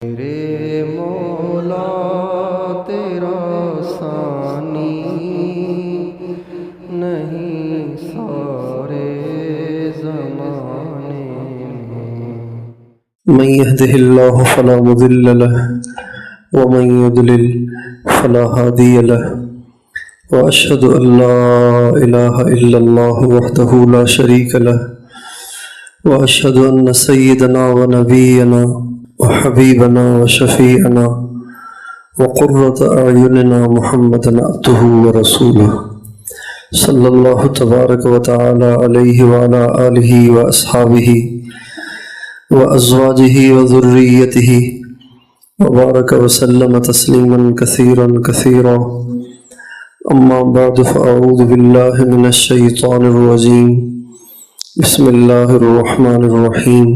میرے مولا تیرا ثانی نہیں سارے زمانے میں۔ من يهده الله فلا مضل له ومن يضلل فلا هادي له وأشهد أن لا إله إلا الله وحده لا شريك له وأشهد أن سيدنا ونبينا وحبيبنا وشفيعنا وقرة أعيننا محمدا عبده ورسوله صلى الله تبارك وتعالى عليه وعلى آله وأصحابه وأزواجه وذريته وبارك وسلم تسليما كثيرا كثيرا. أما بعد فأعوذ بالله من الشيطان الرجيم. بسم الله الرحمن الرحيم.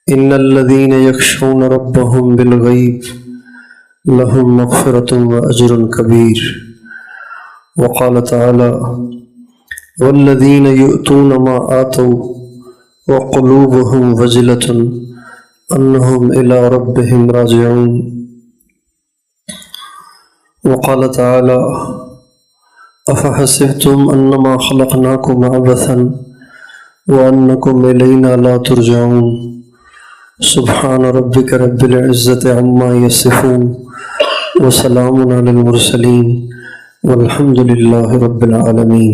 إن الذين يخشون ربهم بالغيب لهم مغفرة وأجر كبير. وقال تعالى والذين يؤتون ما آتوا وقلوبهم وجلة أنهم إلى ربهم راجعون. وقال تعالى أفحسبتم أنما خلقناكم عبثا وأنكم إلينا لا ترجعون. سبحان ربك رب العزة عما يصفون وسلام على المرسلين والحمد لله رب العالمين.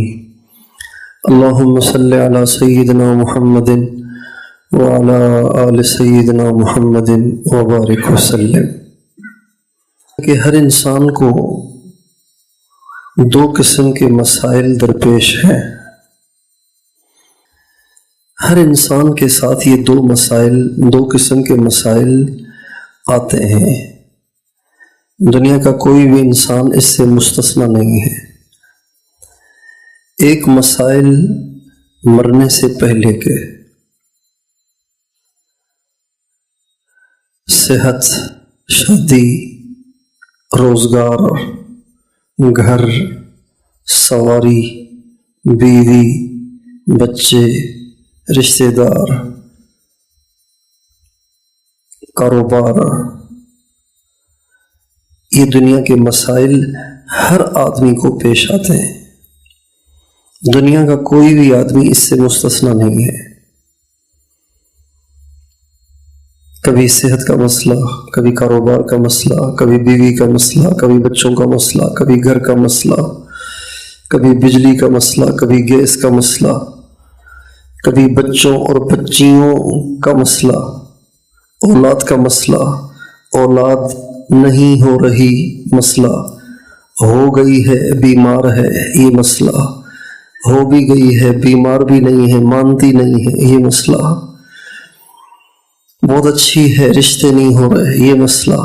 اللهم صل على سيدنا محمد وعلى آل سيدنا محمد وبارك وسلم. کہ ہر انسان کو دو قسم کے مسائل درپیش ہیں. ہر انسان کے ساتھ یہ دو قسم کے مسائل آتے ہیں. دنیا کا کوئی بھی انسان اس سے مستثنی نہیں ہے. ایک مسائل مرنے سے پہلے کے، صحت، شادی، روزگار، گھر، سواری، بیوی، بچے، رشتہ دار، کاروبار. یہ دنیا کے مسائل ہر آدمی کو پیش آتے ہیں. دنیا کا کوئی بھی آدمی اس سے مستثنی نہیں ہے. کبھی صحت کا مسئلہ، کبھی کاروبار کا مسئلہ، کبھی بیوی کا مسئلہ، کبھی بچوں کا مسئلہ، کبھی گھر کا مسئلہ، کبھی بجلی کا مسئلہ، کبھی گیس کا مسئلہ، کبھی بچوں اور بچیوں کا مسئلہ، اولاد کا مسئلہ، اولاد نہیں ہو رہی مسئلہ، ہو گئی ہے بیمار ہے یہ مسئلہ، ہو بھی گئی ہے بیمار بھی نہیں ہے مانتی نہیں ہے یہ مسئلہ، بہت اچھی ہے رشتے نہیں ہو رہے یہ مسئلہ.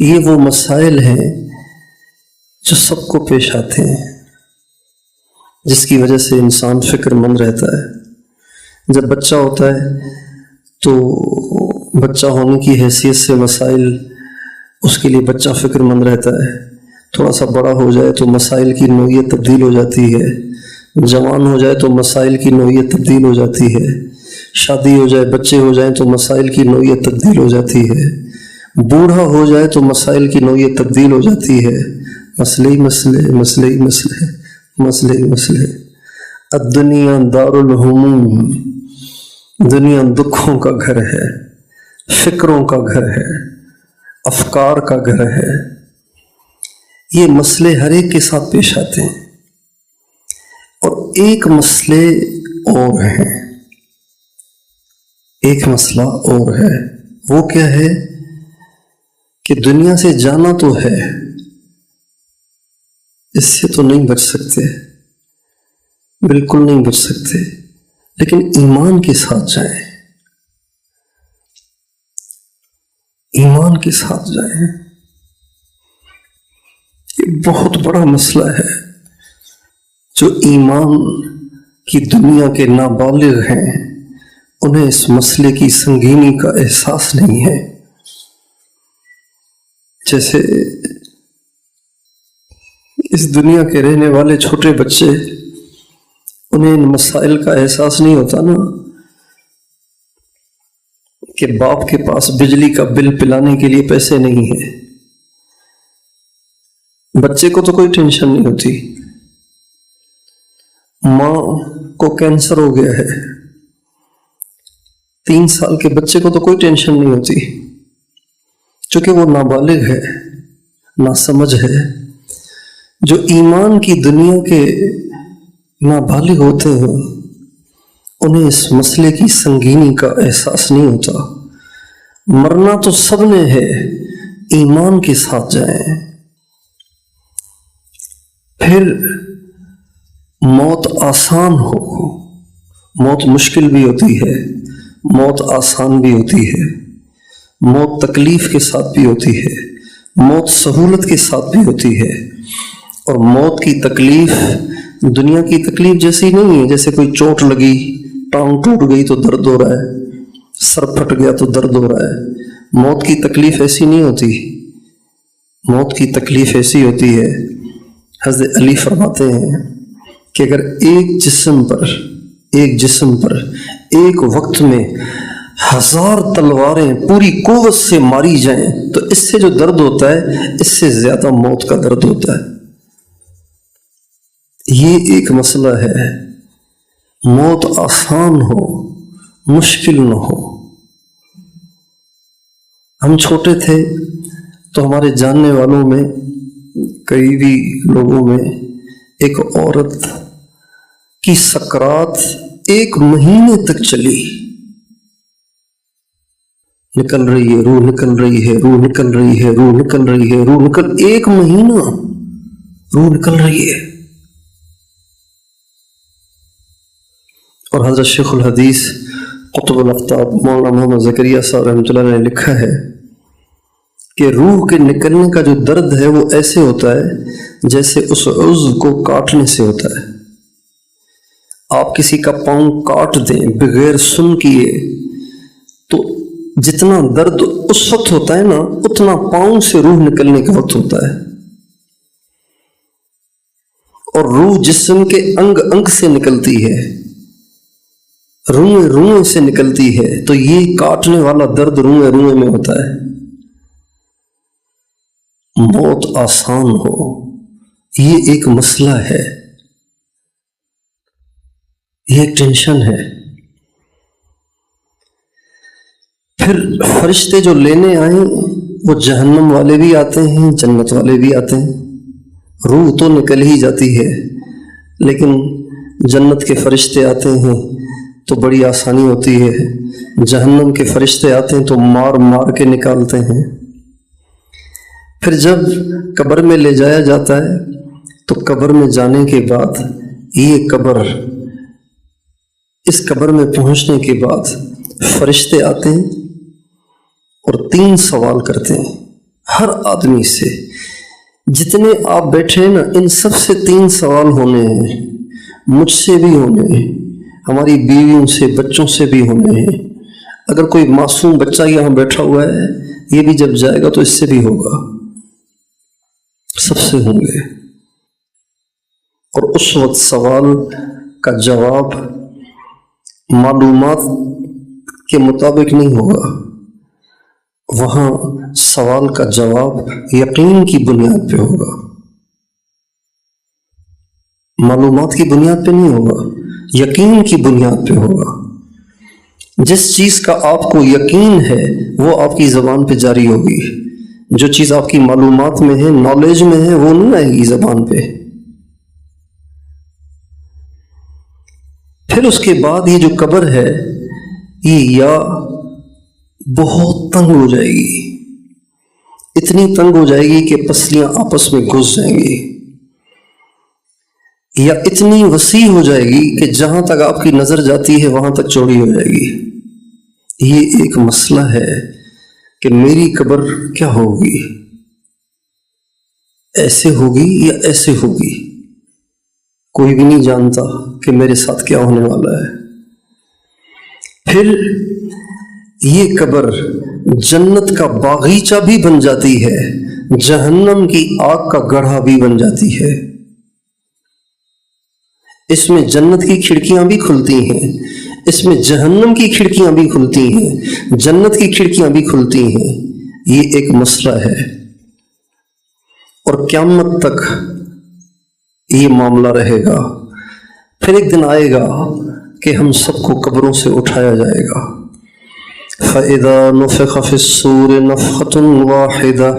یہ وہ مسائل ہیں جو سب کو پیش آتے ہیں، جس کی وجہ سے انسان فکر مند رہتا ہے. جب بچہ ہوتا ہے تو بچہ ہونے کی حیثیت سے مسائل اس کے لیے بچہ فکر مند رہتا ہے. تھوڑا سا بڑا ہو جائے تو مسائل کی نوعیت تبدیل ہو جاتی ہے. جوان ہو جائے تو مسائل کی نوعیت تبدیل ہو جاتی ہے. شادی ہو جائے، بچے ہو جائیں تو مسائل کی نوعیت تبدیل ہو جاتی ہے. بوڑھا ہو جائے تو مسائل کی نوعیت تبدیل ہو جاتی ہے. مسئلے ہی مسئلے، مسئلے ہی مسئلے، مسئلے ہی مسئلے. الدنیا دار الہموم، دنیا دکھوں کا گھر ہے، فکروں کا گھر ہے، افکار کا گھر ہے. یہ مسئلے ہر ایک کے ساتھ پیش آتے ہیں. اور ایک مسئلے اور ہیں، ایک مسئلہ اور ہے. وہ کیا ہے کہ دنیا سے جانا تو ہے، اس سے تو نہیں بچ سکتے، بالکل نہیں بچ سکتے، لیکن ایمان کے ساتھ جائیں، ایمان کے ساتھ جائیں. یہ بہت بڑا مسئلہ ہے. جو ایمان کی دنیا کے نابالغ ہیں انہیں اس مسئلے کی سنگینی کا احساس نہیں ہے. جیسے اس دنیا کے رہنے والے چھوٹے بچے، انہیں ان مسائل کا احساس نہیں ہوتا نا. کہ باپ کے پاس بجلی کا بل پلانے کے لیے پیسے نہیں ہیں، بچے کو تو کوئی ٹینشن نہیں ہوتی، ماں کو کینسر ہو گیا ہے، 3 سال کے بچے کو تو کوئی ٹینشن نہیں ہوتی، چونکہ وہ نابالغ ہے، ناسمجھ ہے۔ جو ایمان کی دنیا کے نابالغ ہوتے ہیں انہیں اس مسئلے کی سنگینی کا احساس نہیں ہوتا۔ مرنا تو سب نے ہے، ایمان کے ساتھ جائیں۔ پھر موت آسان ہو، موت مشکل بھی ہوتی ہے، موت آسان بھی ہوتی ہے، موت تکلیف کے ساتھ بھی ہوتی ہے، موت سہولت کے ساتھ بھی ہوتی ہے، اور موت کی تکلیف دنیا کی تکلیف جیسی نہیں ہے، جیسے کوئی چوٹ لگی، ٹانگ ٹوٹ گئی تو درد ہو رہا ہے، سر پھٹ گیا تو درد ہو رہا ہے۔ موت کی تکلیف ایسی نہیں ہوتی، موت کی تکلیف ایسی ہوتی ہے، حضرت علی فرماتے ہیں کہ اگر ایک جسم پر ایک وقت میں 1000 تلواریں پوری قوت سے ماری جائیں تو اس سے جو درد ہوتا ہے اس سے زیادہ موت کا درد ہوتا ہے۔ یہ ایک مسئلہ ہے، موت آسان ہو مشکل نہ ہو۔ ہم چھوٹے تھے تو ہمارے جاننے والوں میں قریبی لوگوں میں ایک عورت کی سکرات 1 مہینے تک چلی، نکل رہی ہے روح، نکل رہی ہے روح، نکل رہی ہے روح، نکل رہی ہے روح، 1 مہینہ روح نکل رہی ہے۔ اور حضرت شیخ الحدیث قطب الاقطاب مولانا محمد زکریا صاحب رحمۃ اللہ نے لکھا ہے کہ روح کے نکلنے کا جو درد ہے وہ ایسے ہوتا ہے جیسے اس عضو کو کاٹنے سے ہوتا ہے۔ آپ کسی کا پاؤں کاٹ دیں بغیر سن کیے تو جتنا درد اس وقت ہوتا ہے نا، اتنا پاؤں سے روح نکلنے کا وقت ہوتا ہے۔ اور روح جسم کے انگ سے نکلتی ہے، روئیں سے نکلتی ہے، تو یہ کاٹنے والا درد روئیں میں ہوتا ہے۔ موت آسان ہو، یہ ایک مسئلہ ہے، یہ ایک ٹینشن ہے۔ پھر فرشتے جو لینے آئیں وہ جہنم والے بھی آتے ہیں، جنت والے بھی آتے ہیں۔ روح تو نکل ہی جاتی ہے، لیکن جنت کے فرشتے آتے ہیں تو بڑی آسانی ہوتی ہے، جہنم کے فرشتے آتے ہیں تو مار کے نکالتے ہیں۔ پھر جب قبر میں لے جایا جاتا ہے تو قبر میں جانے کے بعد اس قبر میں پہنچنے کے بعد فرشتے آتے ہیں اور 3 سوال کرتے ہیں ہر آدمی سے۔ جتنے آپ بیٹھے ہیں نا، ان سب سے 3 سوال ہونے ہیں، مجھ سے بھی ہونے ہیں، ہماری بیویوں سے، بچوں سے بھی ہونے ہیں۔ اگر کوئی معصوم بچہ یہاں بیٹھا ہوا ہے، یہ بھی جب جائے گا تو اس سے بھی ہوگا، سب سے ہوں گے۔ اور اس وقت سوال کا جواب معلومات کے مطابق نہیں ہوگا، وہاں سوال کا جواب یقین کی بنیاد پہ ہوگا، معلومات کی بنیاد پہ نہیں ہوگا، یقین کی بنیاد پہ ہوگا۔ جس چیز کا آپ کو یقین ہے وہ آپ کی زبان پہ جاری ہوگی، جو چیز آپ کی معلومات میں ہے، نالج میں ہے، وہ نہیں آئے گی زبان پہ۔ پھر اس کے بعد یہ جو قبر ہے یہ یا بہت تنگ ہو جائے گی، اتنی تنگ ہو جائے گی کہ پسلیاں آپس میں گھس جائیں گی، یا اتنی وسیع ہو جائے گی کہ جہاں تک آپ کی نظر جاتی ہے وہاں تک چوڑی ہو جائے گی۔ یہ ایک مسئلہ ہے کہ میری قبر کیا ہوگی، ایسے ہوگی یا ایسے ہوگی، کوئی بھی نہیں جانتا کہ میرے ساتھ کیا ہونے والا ہے۔ پھر یہ قبر جنت کا باغیچہ بھی بن جاتی ہے، جہنم کی آگ کا گڑھا بھی بن جاتی ہے۔ اس میں جنت کی کھڑکیاں بھی کھلتی ہیں، اس میں جہنم کی کھڑکیاں بھی کھلتی ہیں، جنت کی کھڑکیاں بھی کھلتی ہیں. یہ ایک مسئلہ ہے، اور قیامت تک یہ معاملہ رہے گا. پھر ایک دن آئے گا کہ ہم سب کو قبروں سے اٹھایا جائے گا. فَإِذَا نُفِخَ فِي الصُّورِ نَفْخَةٌ وَاحِدَةٌ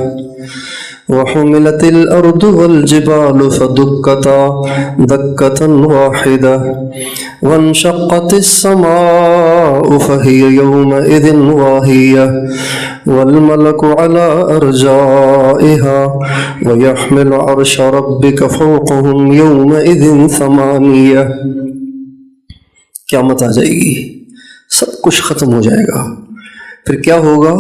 وَحُمِلَتِ الْأَرْضُ وَالْجِبَالُ فَدُكَّتَا دَكَّةً وَاحِدَةً وَانشَقَّتِ السَّمَاءُ فَهِيَ يَوْمَئِذٍ وَاهِيَةٌ وَالْمَلَكُ عَلَى أَرْجَائِهَا وَيَحْمِلُ عَرْشَ رَبِّكَ فَوْقَهُمْ يَوْمَئِذٍ ثَمَانِيَةٌ. قیامت آ جائے گی، سب کچھ ختم ہو جائے گا. پھر کیا ہوگا؟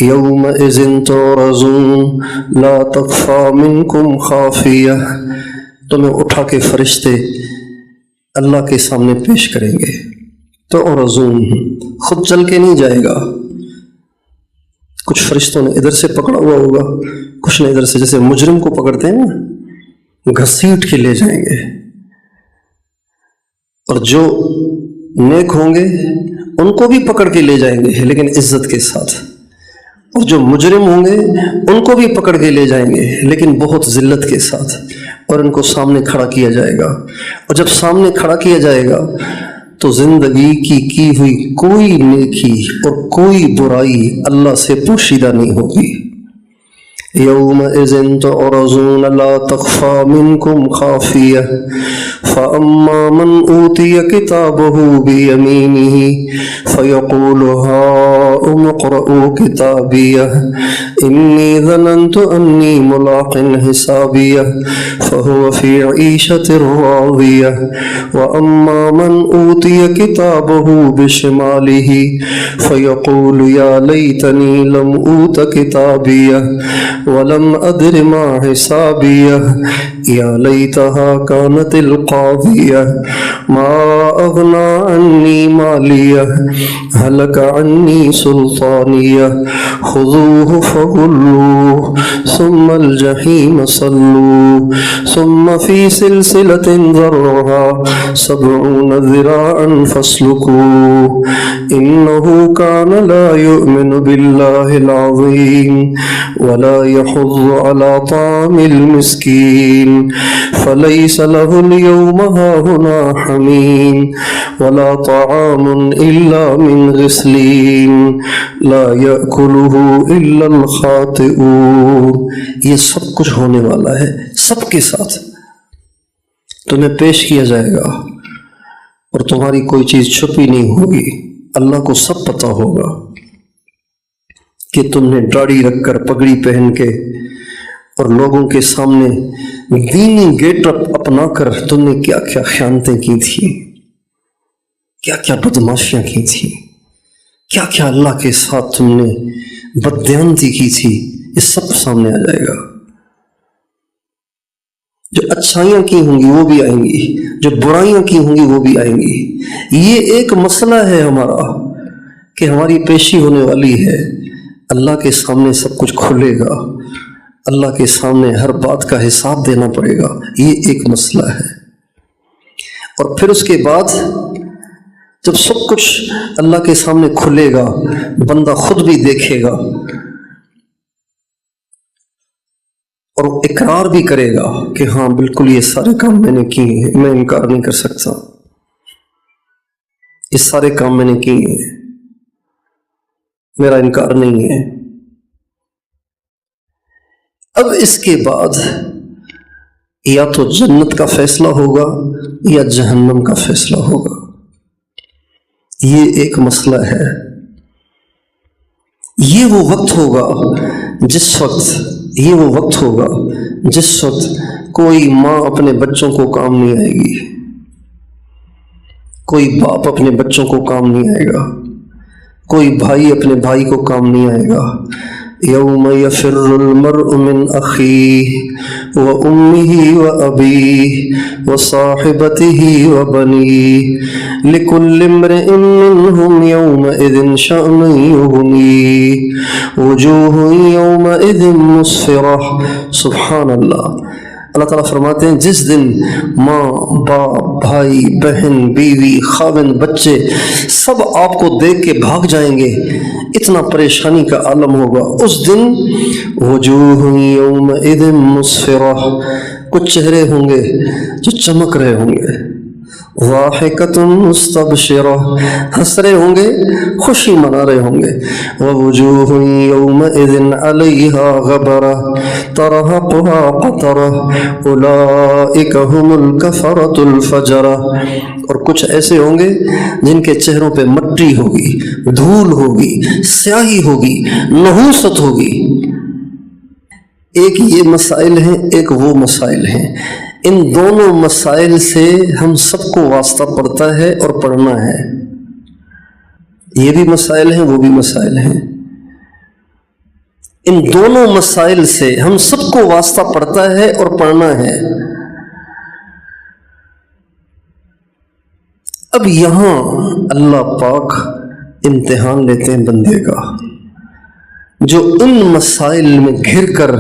یومئذ تعرضون لا تخفی منکم خافیہ. تمہیں اٹھا کے فرشتے اللہ کے سامنے پیش کریں گے. تعرضون، خود چل کے نہیں جائے گا. کچھ فرشتوں نے ادھر سے پکڑا ہوا ہوگا، کچھ نے ادھر سے، جیسے مجرم کو پکڑتے ہیں نا، گھسیٹ کے لے جائیں گے. اور جو نیک ہوں گے ان کو بھی پکڑ کے لے جائیں گے، لیکن عزت کے ساتھ. اور جو مجرم ہوں گے ان کو بھی پکڑ کے لے جائیں گے، لیکن بہت ذلت کے ساتھ. اور ان کو سامنے کھڑا کیا جائے گا. اور جب سامنے کھڑا کیا جائے گا تو زندگی کی ہوئی کوئی نیکی اور کوئی برائی اللہ سے پوشیدہ نہیں ہوگی. یومئذ تعرضون لا تخفی منکم خافیہ فاما من اوتی کتابہ بیمینہ فیقول ہاؤم اقرءوا کتابیہ انی ظننت انی ملاق حسابیہ فہو فی عیشۃ راضیہ واما من اوتی کتابہ بشمالہ فیقول یا لیتنی لم اوت کتابیہ ولم ادر ما حسابیہ یا لیتہا کانت القاضیہ ما اغنی عنی مالیہ ہلک عنی سلطانیہ خذوہ فغلوہ ثم الجحیم صلوہ ثم فی سلسلۃ ذرعہا 70 ذراعا فاسلکوہ انہ کان لا یؤمن باللہ العظیم ولا يحض على طعام المسكين فليس له اليوم هاهنا حميم ولا طعام إلا من غسلين لا يأكله إلا الخاطئون. یہ سب کچھ ہونے والا ہے، سب کے ساتھ تمہیں پیش کیا جائے گا، اور تمہاری کوئی چیز چھپی نہیں ہوگی. اللہ کو سب پتہ ہوگا کہ تم نے داڑھی رکھ کر، پگڑی پہن کے اور لوگوں کے سامنے دینی گیٹ اپ اپنا کر تم نے کیا کیا خیانتیں کی تھیں، کیا کیا بدماشیاں کی تھیں، کیا کیا اللہ کے ساتھ تم نے بددیانتی کی تھی. یہ سب سامنے آ جائے گا. جو اچھائیاں کی ہوں گی وہ بھی آئیں گی، جو برائیاں کی ہوں گی وہ بھی آئیں گی. یہ ایک مسئلہ ہے ہمارا کہ ہماری پیشی ہونے والی ہے. اللہ کے سامنے سب کچھ کھلے گا، اللہ کے سامنے ہر بات کا حساب دینا پڑے گا. یہ ایک مسئلہ ہے. اور پھر اس کے بعد جب سب کچھ اللہ کے سامنے کھلے گا، بندہ خود بھی دیکھے گا اور اقرار بھی کرے گا کہ ہاں بالکل یہ سارے کام میں نے کیے ہیں، میں انکار نہیں کر سکتا، یہ سارے کام میں نے کیے ہیں، میرا انکار نہیں ہے. اب اس کے بعد یا تو جنت کا فیصلہ ہوگا یا جہنم کا فیصلہ ہوگا. یہ ایک مسئلہ ہے. یہ وہ وقت ہوگا جس وقت کوئی ماں اپنے بچوں کو کام نہیں آئے گی، کوئی باپ اپنے بچوں کو کام نہیں آئے گا، کوئی بھائی اپنے بھائی کو کام نہیں آئے گا. یوم یفر المرء من اخیہ وامہ وابیہ وصاحبتہ وبنیہ لکل امرئ منہم یومئذ شأن یغنیہ وجوہ یومئذ مسفرہ. سبحان اللہ. اللہ تعالیٰ فرماتے ہیں جس دن ماں باپ بھائی بہن بیوی خاوند بچے سب آپ کو دیکھ کے بھاگ جائیں گے، اتنا پریشانی کا عالم ہوگا اس دن، وجوہ یومئذ مسفرہ، کچھ چہرے ہوں گے جو چمک رہے ہوں گے، ضاحکۃ مستبشرہ، ہنس رہے ہوں گے، خوشی منا رہے ہوں گے، ووجوہ یومئذ علیہا غبرہ ترہقہا قطرہ اولئک ہم الکفرۃ الفجرہ، اور کچھ ایسے ہوں گے جن کے چہروں پہ مٹی ہوگی، دھول ہوگی، سیاہی ہوگی، نحوست ہوگی۔ ایک یہ مسائل ہیں، ایک وہ مسائل ہیں، ان دونوں مسائل سے ہم سب کو واسطہ پڑتا ہے اور پڑھنا ہے۔ یہ بھی مسائل ہیں، وہ بھی مسائل ہیں، ان دونوں مسائل سے ہم سب کو واسطہ پڑتا ہے اور پڑھنا ہے۔ اب یہاں اللہ پاک امتحان لیتے ہیں بندے کا، جو ان مسائل میں گھر کر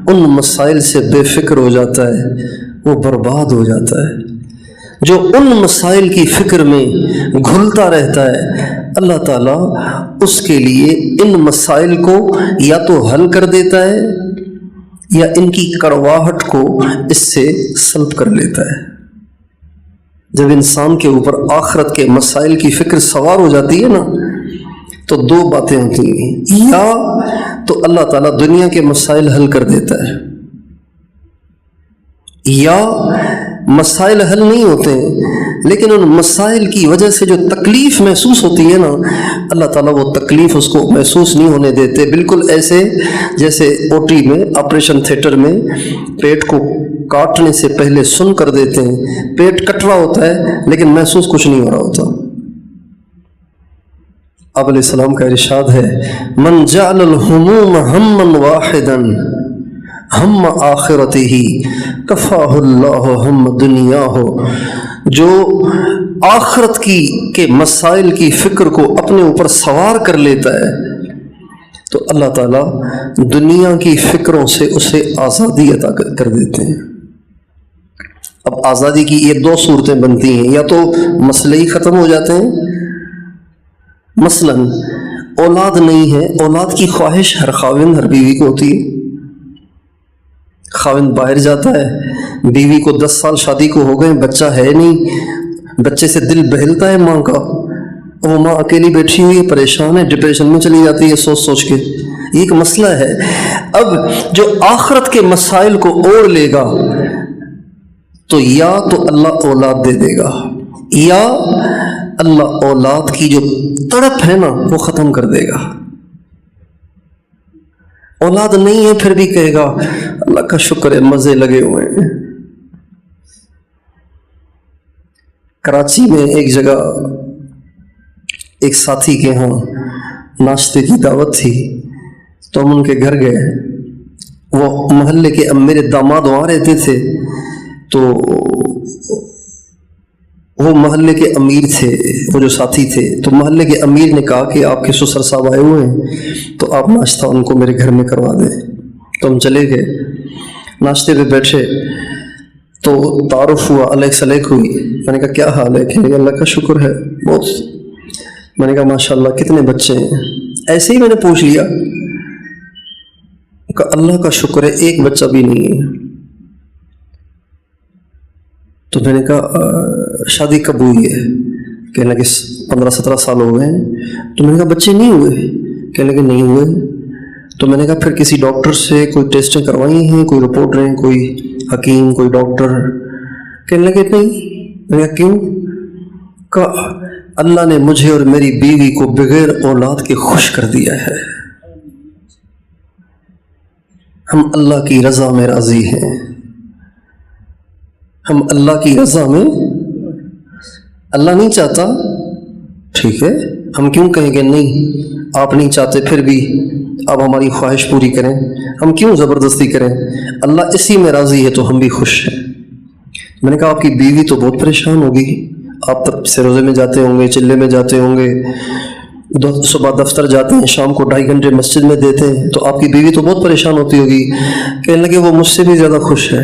ان مسائل سے بے فکر ہو جاتا ہے وہ برباد ہو جاتا ہے، جو ان مسائل کی فکر میں گھلتا رہتا ہے اللہ تعالیٰ اس کے لیے ان مسائل کو یا تو حل کر دیتا ہے یا ان کی کڑواہٹ کو اس سے سلب کر لیتا ہے۔ جب انسان کے اوپر آخرت کے مسائل کی فکر سوار ہو جاتی ہے نا تو دو باتیں ہوتی ہیں، یا تو اللہ تعالیٰ دنیا کے مسائل حل کر دیتا ہے، یا مسائل حل نہیں ہوتے لیکن ان مسائل کی وجہ سے جو تکلیف محسوس ہوتی ہے نا اللہ تعالیٰ وہ تکلیف اس کو محسوس نہیں ہونے دیتے، بالکل ایسے جیسے او ٹی میں آپریشن تھیٹر میں پیٹ کو کاٹنے سے پہلے سن کر دیتے ہیں، پیٹ کٹ رہا ہوتا ہے لیکن محسوس کچھ نہیں ہو رہا ہوتا۔ آپ علیہ السلام کا ارشاد ہے من جعل الہموم ہما واحدا ہم آخرتہ کفاہ اللہ ہم دنیاہ، جو آخرت کے مسائل کی فکر کو اپنے اوپر سوار کر لیتا ہے تو اللہ تعالیٰ دنیا کی فکروں سے اسے آزادی عطا کر دیتے ہیں۔ اب آزادی کی یہ دو صورتیں بنتی ہیں، یا تو مسئلے ہی ختم ہو جاتے ہیں، مثلا اولاد نہیں ہے، اولاد کی خواہش ہر خاوند ہر بیوی کو ہوتی ہے، خاوند باہر جاتا ہے، بیوی کو 10 سال شادی کو ہو گئے، بچہ ہے نہیں، بچے سے دل بہلتا ہے ماں کا، وہ ماں اکیلی بیٹھی ہوئی ہے، پریشان ہے، ڈپریشن میں چلی جاتی ہے سوچ سوچ کے، یہ ایک مسئلہ ہے۔ اب جو آخرت کے مسائل کو اوڑھ لے گا تو یا تو اللہ اولاد دے دے گا، یا اللہ اولاد کی جو تڑپ ہے نا وہ ختم کر دے گا۔ اولاد نہیں ہے پھر بھی کہے گا اللہ کا شکر ہے مزے لگے ہوئے ہیں۔ کراچی میں ایک جگہ ایک ساتھی کے ہاں ناشتے کی دعوت تھی تو ہم ان کے گھر گئے، وہ محلے کے میرے داماد وہاں رہتے تھے، تو وہ محلے کے امیر تھے، وہ جو ساتھی تھے، تو محلے کے امیر نے کہا کہ آپ کے سسر صاحب آئے ہوئے ہیں تو آپ ناشتہ ان کو میرے گھر میں کروا دیں۔ تو ہم چلے گئے، ناشتے پہ بیٹھے تو تعارف ہوا، علیک سلیک ہوئی۔ میں نے کہا کیا حال ہے؟ کہ اللہ کا شکر ہے بہت۔ میں نے کہا ماشاءاللہ کتنے بچے ہیں؟ ایسے ہی میں نے پوچھ لیا، کہ اللہ کا شکر ہے ایک بچہ بھی نہیں ہے۔ تو میں نے کہا شادی کب ہوئی ہے؟ کہنے لگے 15-17 سال ہو گئے ہیں۔ تو میں نے کہا بچے نہیں ہوئے؟ کہنے لگے نہیں ہوئے۔ تو میں نے کہا پھر کسی ڈاکٹر سے کوئی ٹیسٹیں کروائی ہیں، کوئی رپورٹ رہے ہیں، کوئی حکیم، کوئی ڈاکٹر؟ کہنے لگے نہیں۔ میں نے کہا کیوں؟ کہا اللہ نے مجھے اور میری بیوی کو بغیر اولاد کے خوش کر دیا ہے، ہم اللہ کی رضا میں راضی ہیں، ہم اللہ کی رضا میں، اللہ نہیں چاہتا ٹھیک ہے، ہم کیوں کہیں گے نہیں آپ نہیں چاہتے پھر بھی آپ ہماری خواہش پوری کریں، ہم کیوں زبردستی کریں، اللہ اسی میں راضی ہے تو ہم بھی خوش ہیں۔ میں نے کہا آپ کی بیوی تو بہت پریشان ہوگی، آپ تب سے روزے میں جاتے ہوں گے، چلے میں جاتے ہوں گے، صبح دفتر جاتے ہیں، شام کو 2.5 گھنٹے مسجد میں دیتے ہیں، تو آپ کی بیوی تو بہت پریشان ہوتی ہوگی۔ کہنے لگے وہ مجھ سے بھی زیادہ خوش ہے۔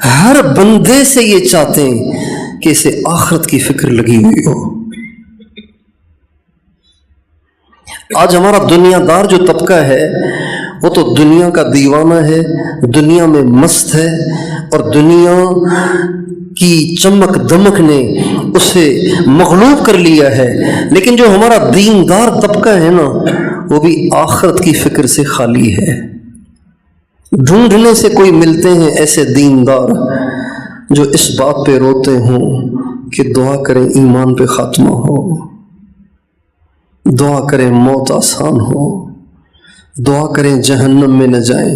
ہر بندے سے یہ چاہتے ہیں کہ اسے آخرت کی فکر لگی ہوئی ہو۔ آج ہمارا دنیا دار جو طبقہ ہے وہ تو دنیا کا دیوانہ ہے، دنیا میں مست ہے، اور دنیا کی چمک دمک نے اسے مغلوب کر لیا ہے۔ لیکن جو ہمارا دیندار طبقہ ہے نا، وہ بھی آخرت کی فکر سے خالی ہے۔ ڈھونڈنے سے کوئی ملتے ہیں ایسے دیندار جو اس بات پہ روتے ہوں کہ دعا کریں ایمان پہ خاتمہ ہو، دعا کریں موت آسان ہو، دعا کریں جہنم میں نہ جائیں۔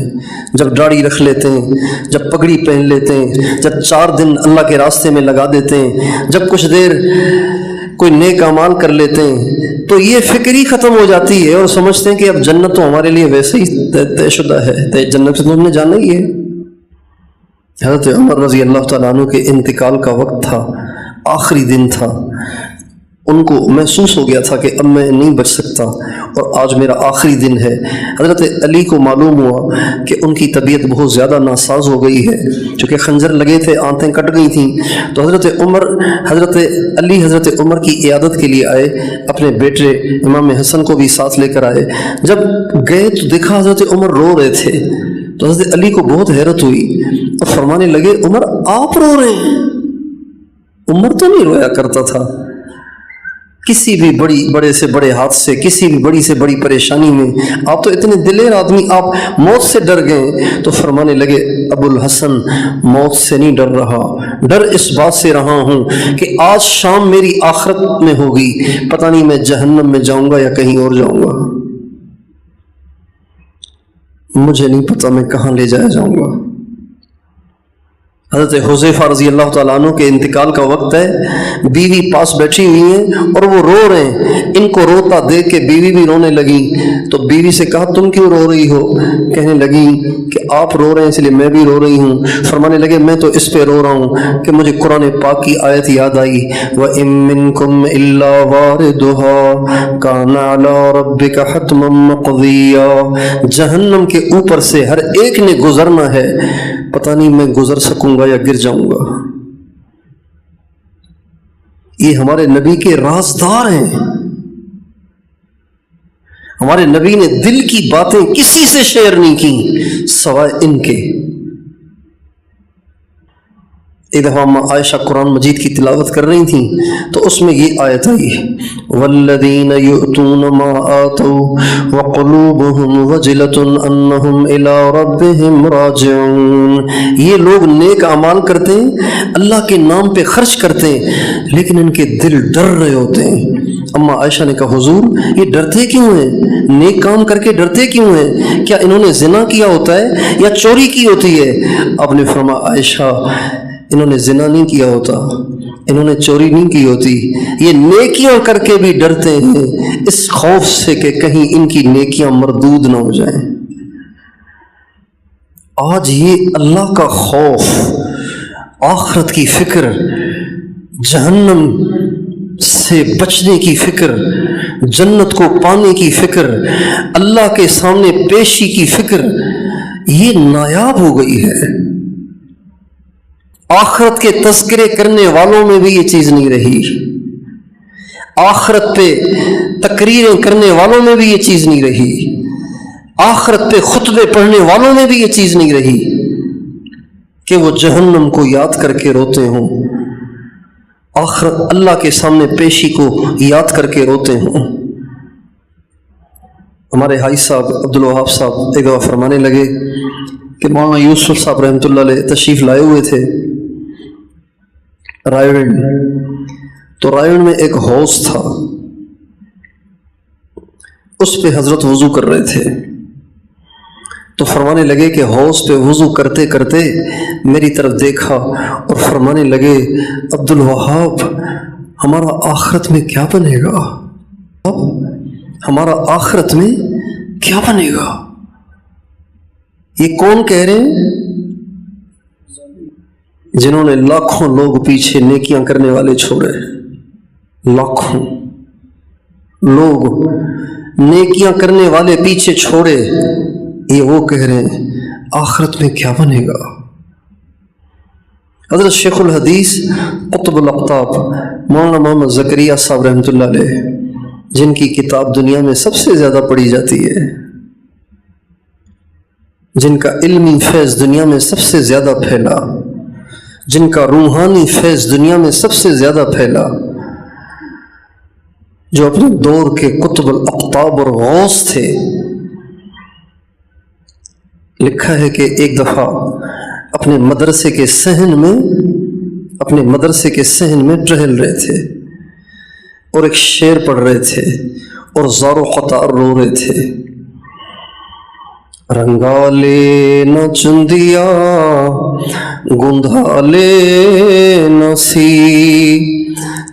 جب داڑھی رکھ لیتے ہیں، جب پگڑی پہن لیتے ہیں، جب 4 دن اللہ کے راستے میں لگا دیتے ہیں، جب کچھ دیر کوئی نیک اعمال کر لیتے ہیں، تو یہ فکر ہی ختم ہو جاتی ہے اور سمجھتے ہیں کہ اب جنت تو ہمارے لیے ویسے ہی طے شدہ ہے، جنت سے تو ہم نے جانا ہی ہے۔ حضرت عمر رضی اللہ تعالیٰ عنہ کے انتقال کا وقت تھا، آخری دن تھا، ان کو محسوس ہو گیا تھا کہ اب میں نہیں بچ سکتا اور آج میرا آخری دن ہے۔ حضرت علی کو معلوم ہوا کہ ان کی طبیعت بہت زیادہ ناساز ہو گئی ہے، چونکہ خنجر لگے تھے، آنتیں کٹ گئی تھیں، تو حضرت علی حضرت عمر کی عیادت کے لیے آئے، اپنے بیٹے امام حسن کو بھی ساتھ لے کر آئے۔ جب گئے تو دیکھا حضرت عمر رو رہے تھے، تو حضرت علی کو بہت حیرت ہوئی اور فرمانے لگے عمر آپ رو رہے ہیں؟ عمر تو نہیں رویا کرتا تھا، کسی بھی بڑے سے بڑے حادثے، کسی بھی بڑی سے بڑی پریشانی میں آپ تو اتنے دلیر آدمی، آپ موت سے ڈر گئے۔ تو فرمانے لگے ابو الحسن موت سے نہیں ڈر رہا، ڈر اس بات سے رہا ہوں کہ آج شام میری آخرت میں ہوگی، پتہ نہیں میں جہنم میں جاؤں گا یا کہیں اور جاؤں گا، مجھے نہیں پتہ میں کہاں لے جایا جاؤں گا۔ حضرت حذیفہ رضی اللہ تعالیٰ عنہ کے انتقال کا وقت ہے، بیوی پاس بیٹھی ہوئی ہیں اور وہ رو رہے ہیں، ان کو روتا دیکھ کے بیوی بھی رونے لگی، تو بیوی سے کہا تم کیوں رو رہی ہو؟ کہنے لگی کہ آپ رو رہے ہیں اس لیے میں بھی رو رہی ہوں۔ فرمانے لگے میں تو اس پہ رو رہا ہوں کہ مجھے قرآن پاک کی آیت یاد آئی، وَإِن مِّنكُمْ إِلَّا وَارِدُهَا كَانَ عَلَىٰ رَبِّكَ حَتْمًا مَّقْضِيًّا، جہنم کے اوپر سے ہر ایک نے گزرنا ہے، پتہ نہیں میں گزر سکوں گا یا گر جاؤں گا۔ یہ ہمارے نبی کے رازدار ہیں، ہمارے نبی نے دل کی باتیں کسی سے شیئر نہیں کی سوائے ان کے۔ ایک دفعہ عائشہ قرآن مجید کی تلاوت کر رہی تھیں تو اس میں یہ آیت آئی، والذین یؤتون ما آتوا وقلوبہم وجلۃ انہم الی ربہم راجعون، یہ لوگ نیک اعمال کرتے ہیں، اللہ کے نام پہ خرچ کرتے ہیں، لیکن ان کے دل ڈر رہے ہوتے ہیں۔ اما عائشہ نے کہا حضور یہ ڈرتے کیوں ہیں؟ نیک کام کر کے ڈرتے کیوں ہیں؟ کیا انہوں نے زنا کیا ہوتا ہے یا چوری کی ہوتی ہے؟ آپ نے فرمایا عائشہ انہوں نے زنا نہیں کیا ہوتا، انہوں نے چوری نہیں کی ہوتی، یہ نیکیاں کر کے بھی ڈرتے ہیں اس خوف سے کہ کہیں ان کی نیکیاں مردود نہ ہو جائیں۔ آج یہ اللہ کا خوف، آخرت کی فکر، جہنم سے بچنے کی فکر، جنت کو پانے کی فکر، اللہ کے سامنے پیشی کی فکر، یہ نایاب ہو گئی ہے۔ آخرت کے تذکرے کرنے والوں میں بھی یہ چیز نہیں رہی، آخرت پہ تقریریں کرنے والوں میں بھی یہ چیز نہیں رہی، آخرت پہ خطبے پڑھنے والوں میں بھی یہ چیز نہیں رہی کہ وہ جہنم کو یاد کر کے روتے ہوں، آخرت اللہ کے سامنے پیشی کو یاد کر کے روتے ہوں۔ ہمارے حاج صاحب عبدالوہاب صاحب ایک دفعہ فرمانے لگے کہ مولانا یوسف صاحب رحمۃ اللہ علیہ تشریف لائے ہوئے تھے رائے، تو رائے میں ایک حوض تھا، اس پہ حضرت وضو کر رہے تھے، تو فرمانے لگے کہ حوض پہ وضو کرتے کرتے میری طرف دیکھا اور فرمانے لگے عبدالوہاب ہمارا آخرت میں کیا بنے گا؟ ہمارا آخرت میں کیا بنے گا؟ یہ کون کہہ رہے ہیں؟ جنہوں نے لاکھوں لوگ پیچھے نیکیاں کرنے والے چھوڑے، لاکھوں لوگ نیکیاں کرنے والے پیچھے چھوڑے، یہ وہ کہہ رہے ہیں آخرت میں کیا بنے گا؟ حضرت شیخ الحدیث قطب الاقطاب مولانا محمد زکریا صاحب رحمۃ اللہ علیہ، جن کی کتاب دنیا میں سب سے زیادہ پڑھی جاتی ہے، جن کا علمی فیض دنیا میں سب سے زیادہ پھیلا، جن کا روحانی فیض دنیا میں سب سے زیادہ پھیلا، جو اپنے دور کے قطب الاقطاب اور غوث تھے، لکھا ہے کہ ایک دفعہ اپنے مدرسے کے صحن میں ٹہل رہے تھے اور ایک شعر پڑھ رہے تھے اور زار و قطار رو رہے تھے۔ رنگا لے نہ چندیا گندھا لے نہ سی،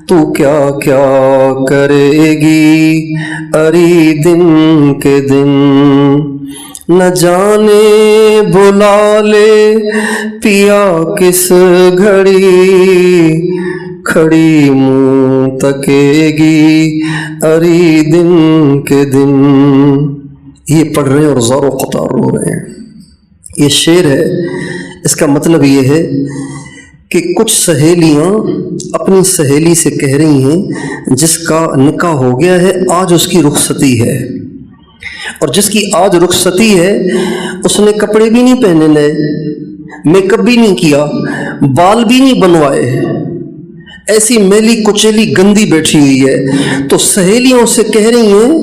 تو کیا کیا کرے گی اری دن کے دن، نہ جانے بلا لے پیا کس گھڑی، کھڑی منہ تکے گی اری دن کے دن۔ یہ پڑھ رہے ہیں اور زار و قطار رو رہے ہیں۔ یہ شعر ہے، اس کا مطلب یہ ہے کہ کچھ سہیلیاں اپنی سہیلی سے کہہ رہی ہیں جس کا نکاح ہو گیا ہے، آج اس کی رخصتی ہے، اور جس کی آج رخصتی ہے اس نے کپڑے بھی نہیں پہنے نئے، میک اپ بھی نہیں کیا، بال بھی نہیں بنوائے، ایسی میلی کچیلی گندی بیٹھی ہوئی ہے، تو سہیلیوں سے کہہ رہی ہیں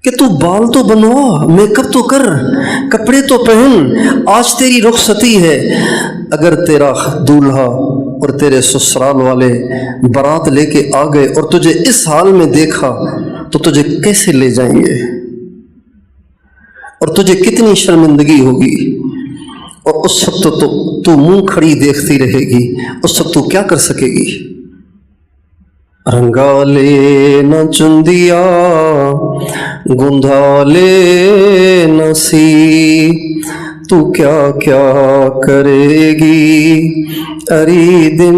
کہ تو بال تو بنوا، میک اپ تو کر، کپڑے تو پہن، آج تیری رخصتی ہے۔ اگر تیرا دولہا اور تیرے سسرال والے بارات لے کے آ گئے اور تجھے اس حال میں دیکھا تو تجھے کیسے لے جائیں گے، اور تجھے کتنی شرمندگی ہوگی، اور اس وقت تو منہ کھڑی دیکھتی رہے گی، اس وقت تو کیا کر سکے گی۔ رنگا لے نہ چندیا گندھا لے نہ سی، تو کیا کیا کرے گی اری دن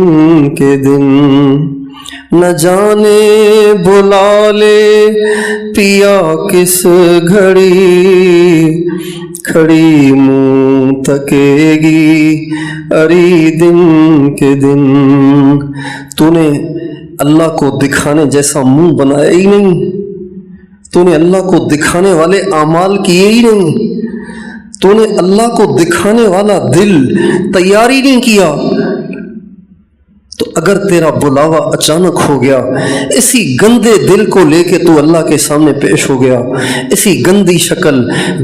کے دن، نہ جانے بلا لے پیا کس گھڑی، کھڑی منہ تکے گی اری دن کے دن۔ تو نے اللہ کو دکھانے جیسا منہ بنایا ہی نہیں، تو نے اللہ کو دکھانے والے اعمال کیے ہی نہیں، تو نے اللہ کو دکھانے والا دل تیار ہی نہیں کیا، تو اگر تیرا بلاوا اچانک ہو گیا، اسی گندے دل کو لے کے تو اللہ کے سامنے پیش ہو گیا، اسی گندی شکل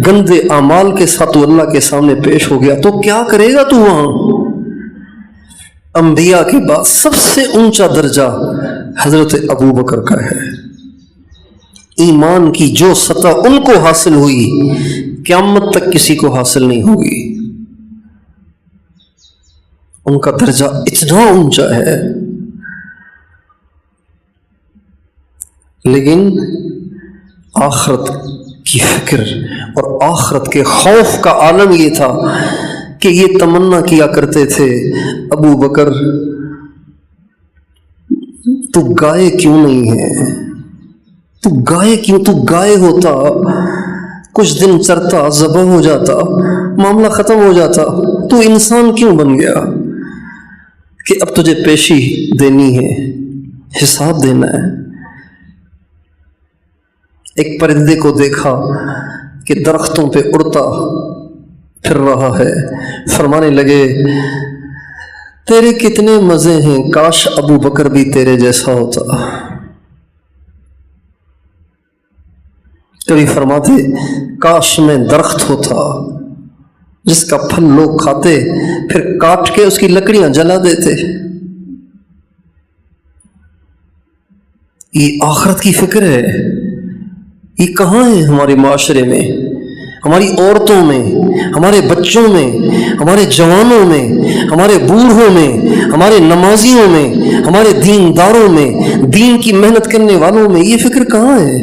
گندے اعمال کے ساتھ تو اللہ کے سامنے پیش ہو گیا، تو کیا کرے گا تو وہاں؟ انبیاء کے بعد سب سے اونچا درجہ حضرت ابو بکر کا ہے۔ ایمان کی جو سطح ان کو حاصل ہوئی، قیامت تک کسی کو حاصل نہیں ہوگی۔ ان کا درجہ اتنا اونچا ہے، لیکن آخرت کی فکر اور آخرت کے خوف کا عالم یہ تھا کہ یہ تمنا کیا کرتے تھے، ابو بکر تو گائے کیوں نہیں ہے، تو گائے کیوں، تو گائے ہوتا کچھ دن چرتا، ذبح ہو جاتا، معاملہ ختم ہو جاتا، تو انسان کیوں بن گیا کہ اب تجھے پیشی دینی ہے، حساب دینا ہے۔ ایک پرندے کو دیکھا کہ درختوں پہ اڑتا پھر رہا ہے، فرمانے لگے تیرے کتنے مزے ہیں، کاش ابو بکر بھی تیرے جیسا ہوتا۔ کبھی فرماتے کاش میں درخت ہوتا جس کا پھل لوگ کھاتے، پھر کاٹ کے اس کی لکڑیاں جلا دیتے۔ یہ آخرت کی فکر ہے، یہ کہاں ہے ہمارے معاشرے میں، ہماری عورتوں میں، ہمارے بچوں میں، ہمارے جوانوں میں، ہمارے بوڑھوں میں، ہمارے نمازیوں میں، ہمارے دینداروں میں، دین کی محنت کرنے والوں میں یہ فکر کہاں ہے؟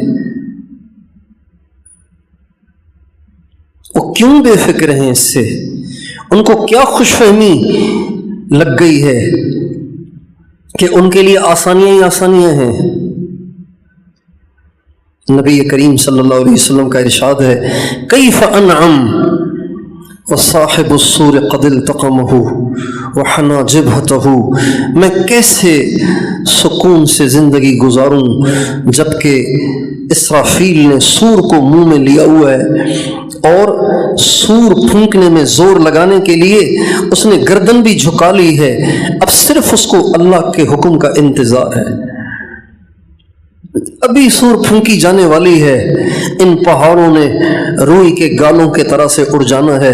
وہ کیوں بے فکر ہیں اس سے؟ ان کو کیا خوش فہمی لگ گئی ہے کہ ان کے لیے آسانیاں ہی آسانیاں ہیں؟ نبی کریم صلی اللہ علیہ وسلم کا ارشاد ہے کیف انعم وصاحب الصور قد التقمه وحنا جبهته، میں کیسے سکون سے زندگی گزاروں جبکہ اسرافیل نے سور کو منہ میں لیا ہوا ہے اور سور پھونکنے میں زور لگانے کے لیے اس نے گردن بھی جھکا لی ہے، اب صرف اس کو اللہ کے حکم کا انتظار ہے۔ ابھی سور پھونکی جانے والی ہے، ان پہاڑوں نے روئی کے گالوں کے طرح سے اڑ جانا ہے،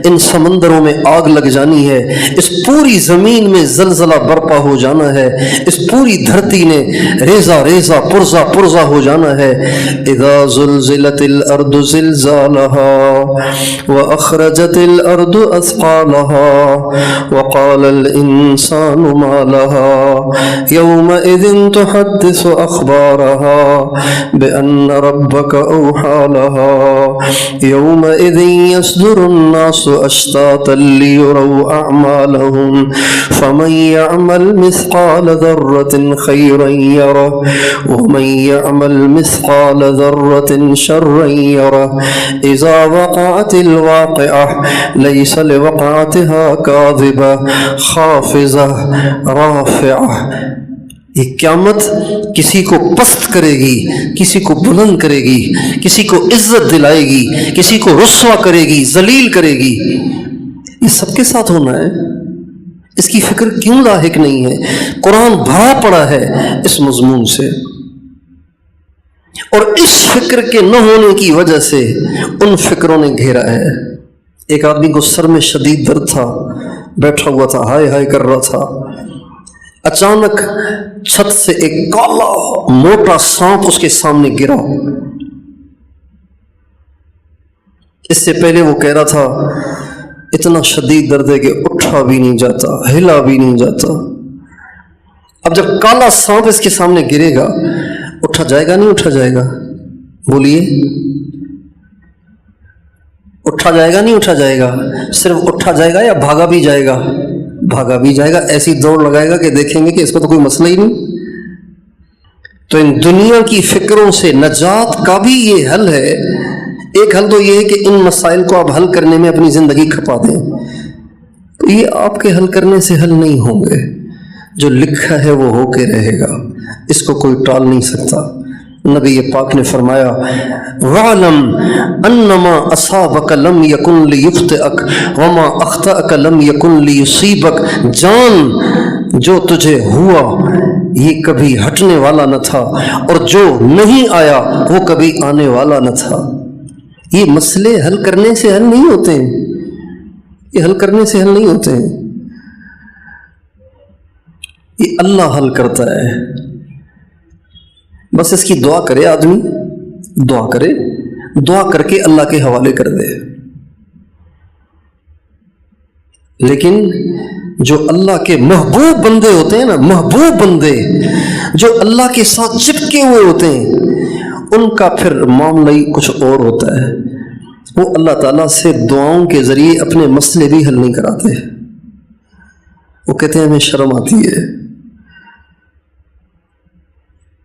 ان سمندروں میں آگ لگ جانی ہے، اس پوری زمین میں زلزلہ برپا ہو جانا ہے، اس پوری دھرتی نے ریزہ ریزہ پرزہ پرزہ ہو جانا ہے۔ اذا زلزلت الارض زلزالها واخرجت الارض اثقالها وقال الانسان ما لها يومئذ تحدث اخبارها بأن ربك أوحى لها يومئذ يصدر الناس أشتاتا ليروا أعمالهم فمن يعمل مثقال ذرة خيرا يره ومن يعمل مثقال ذرة شرا يره إذا وقعت الواقعة ليس لوقعتها كاذبة خافضة رافعة۔ یہ قیامت کسی کو پست کرے گی، کسی کو بلند کرے گی، کسی کو عزت دلائے گی، کسی کو رسوا کرے گی، ذلیل کرے گی۔ یہ سب کے ساتھ ہونا ہے، اس کی فکر کیوں لاحق نہیں ہے؟ قرآن بھرا پڑا ہے اس مضمون سے، اور اس فکر کے نہ ہونے کی وجہ سے ان فکروں نے گھیرا ہے۔ ایک آدمی کو سر میں شدید درد تھا، بیٹھا ہوا تھا، ہائے ہائے کر رہا تھا، اچانک چھت سے ایک کالا موٹا سانپ اس کے سامنے گرا۔ اس سے پہلے وہ کہہ رہا تھا اتنا شدید درد ہے کہ اٹھا بھی نہیں جاتا، ہلا بھی نہیں جاتا۔ اب جب کالا سانپ اس کے سامنے گرے گا، اٹھا جائے گا نہیں اٹھا جائے گا؟ بولیے، اٹھا جائے گا نہیں اٹھا جائے گا؟ صرف اٹھا جائے گا یا بھاگا بھی جائے گا؟ بھاگا بھی جائے گا، ایسی دوڑ لگائے گا کہ دیکھیں گے کہ اس کو تو کوئی مسئلہ ہی نہیں۔ تو ان دنیا کی فکروں سے نجات کا بھی یہ حل ہے۔ ایک حل تو یہ ہے کہ ان مسائل کو آپ حل کرنے میں اپنی زندگی کھپا دیں، تو یہ آپ کے حل کرنے سے حل نہیں ہوں گے، جو لکھا ہے وہ ہو کے رہے گا، اس کو کوئی ٹال نہیں سکتا۔ نبی پاک نے فرمایا وَعْلَمْ أَنَّمَا أَصَابَكَ لَمْ يَكُنْ لِيُخْطِئَكَ وَمَا أَخْطَأَكَ لَمْ يَكُنْ لِيُصِيبَكَ، جان جو تجھے ہوا یہ کبھی ہٹنے والا نہ تھا، اور جو نہیں آیا وہ کبھی آنے والا نہ تھا۔ یہ مسئلے حل کرنے سے حل نہیں ہوتے ہیں، یہ حل کرنے سے حل نہیں ہوتے ہیں، یہ اللہ حل کرتا ہے۔ بس اس کی دعا کرے آدمی، دعا کرے، دعا کر کے اللہ کے حوالے کر دے۔ لیکن جو اللہ کے محبوب بندے ہوتے ہیں نا، محبوب بندے جو اللہ کے ساتھ چپکے ہوئے ہوتے ہیں، ان کا پھر معاملہ ہی کچھ اور ہوتا ہے۔ وہ اللہ تعالیٰ سے دعاؤں کے ذریعے اپنے مسئلے بھی حل نہیں کراتے، وہ کہتے ہیں ہمیں شرم آتی ہے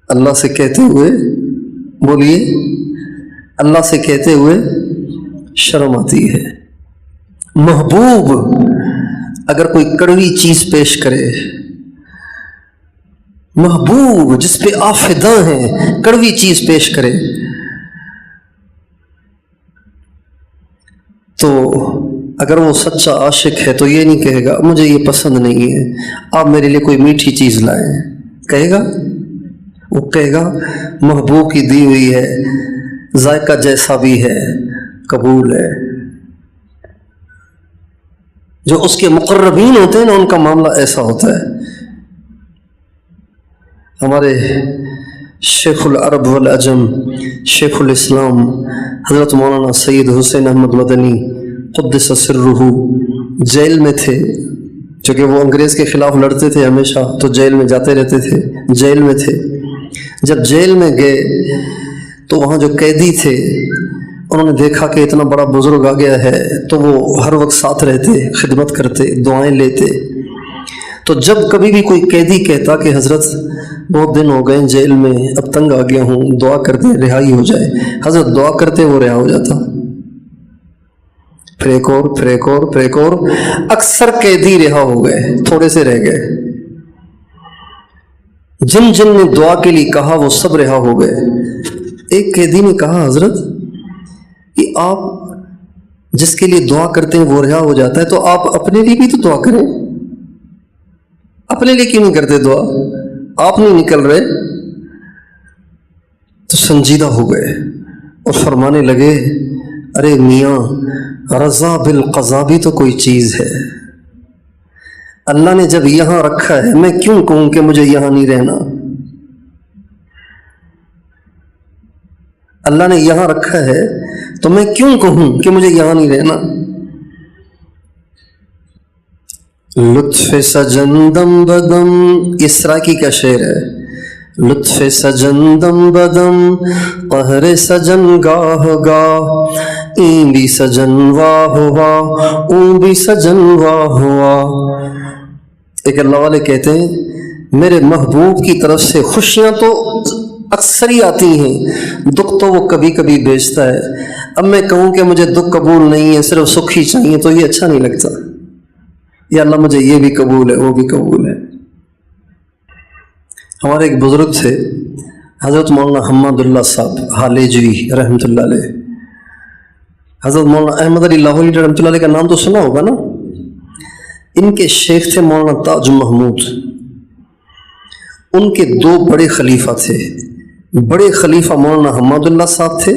اللہ سے کہتے ہوئے، بولیے، اللہ سے کہتے ہوئے شرم آتی ہے۔ محبوب اگر کوئی کڑوی چیز پیش کرے، محبوب جس پہ آپ فدا ہیں کڑوی چیز پیش کرے، تو اگر وہ سچا عاشق ہے تو یہ نہیں کہے گا مجھے یہ پسند نہیں ہے، آپ میرے لیے کوئی میٹھی چیز لائیں، کہے گا؟ وہ کہے گا محبوب کی دی ہوئی ہے، ذائقہ جیسا بھی ہے قبول ہے۔ جو اس کے مقربین ہوتے ہیں نا، ان کا معاملہ ایسا ہوتا ہے۔ ہمارے شیخ العرب والعجم، شیخ الاسلام حضرت مولانا سید حسین احمد مدنی قدس سرہ جیل میں تھے، چونکہ وہ انگریز کے خلاف لڑتے تھے ہمیشہ، تو جیل میں جاتے رہتے تھے، جیل میں تھے۔ جب جیل میں گئے تو وہاں جو قیدی تھے انہوں نے دیکھا کہ اتنا بڑا بزرگ آ گیا ہے، تو وہ ہر وقت ساتھ رہتے، خدمت کرتے، دعائیں لیتے۔ تو جب کبھی بھی کوئی قیدی کہتا کہ حضرت بہت دن ہو گئے جیل میں، اب تنگ آ گیا ہوں، دعا کرتے رہائی ہو جائے، حضرت دعا کرتے وہ رہا ہو جاتا۔ پھر ایک اور، پھر ایک اور، پھر ایک اور. اکثر قیدی رہا ہو گئے، تھوڑے سے رہ گئے. جن جن نے دعا کے لیے کہا وہ سب رہا ہو گئے. ایک قیدی نے کہا حضرت کہ آپ جس کے لیے دعا کرتے ہیں وہ رہا ہو جاتا ہے، تو آپ اپنے لیے بھی تو دعا کریں. اپنے لیے کیوں نہیں کرتے دعا؟ آپ نہیں نکل رہے. تو سنجیدہ ہو گئے اور فرمانے لگے ارے میاں، رضا بالقضا بھی تو کوئی چیز ہے. اللہ نے جب یہاں رکھا ہے میں کیوں کہوں کہ مجھے یہاں نہیں رہنا؟ اللہ نے یہاں رکھا ہے تو میں کیوں کہوں کہ مجھے یہاں نہیں رہنا؟ لطف سجندم بدم، یہ سراکی کا شعر ہے. لطف سجندم بدم قہر سجن گاہ گاہ، این بھی سجن واہ واہ، اون بھی سجن واہ واہ. ایک اللہ والے کہتے ہیں میرے محبوب کی طرف سے خوشیاں تو اکثر ہی آتی ہیں، دکھ تو وہ کبھی کبھی بھیجتا ہے. اب میں کہوں کہ مجھے دکھ قبول نہیں ہے، صرف سکھ ہی چاہیے، تو یہ اچھا نہیں لگتا. یا اللہ مجھے یہ بھی قبول ہے، وہ بھی قبول ہے. ہمارے ایک بزرگ تھے حضرت مولانا حماد اللہ صاحب حالیجوی رحمۃ اللہ علیہ. حضرت مولانا احمد علی لاہوری رحمۃ اللہ علیہ کا نام تو سنا ہوگا نا. ان کے شیخ تھے مولانا تاج محمود. ان کے دو بڑے خلیفہ تھے. بڑے خلیفہ مولانا حماد اللہ صاحب تھے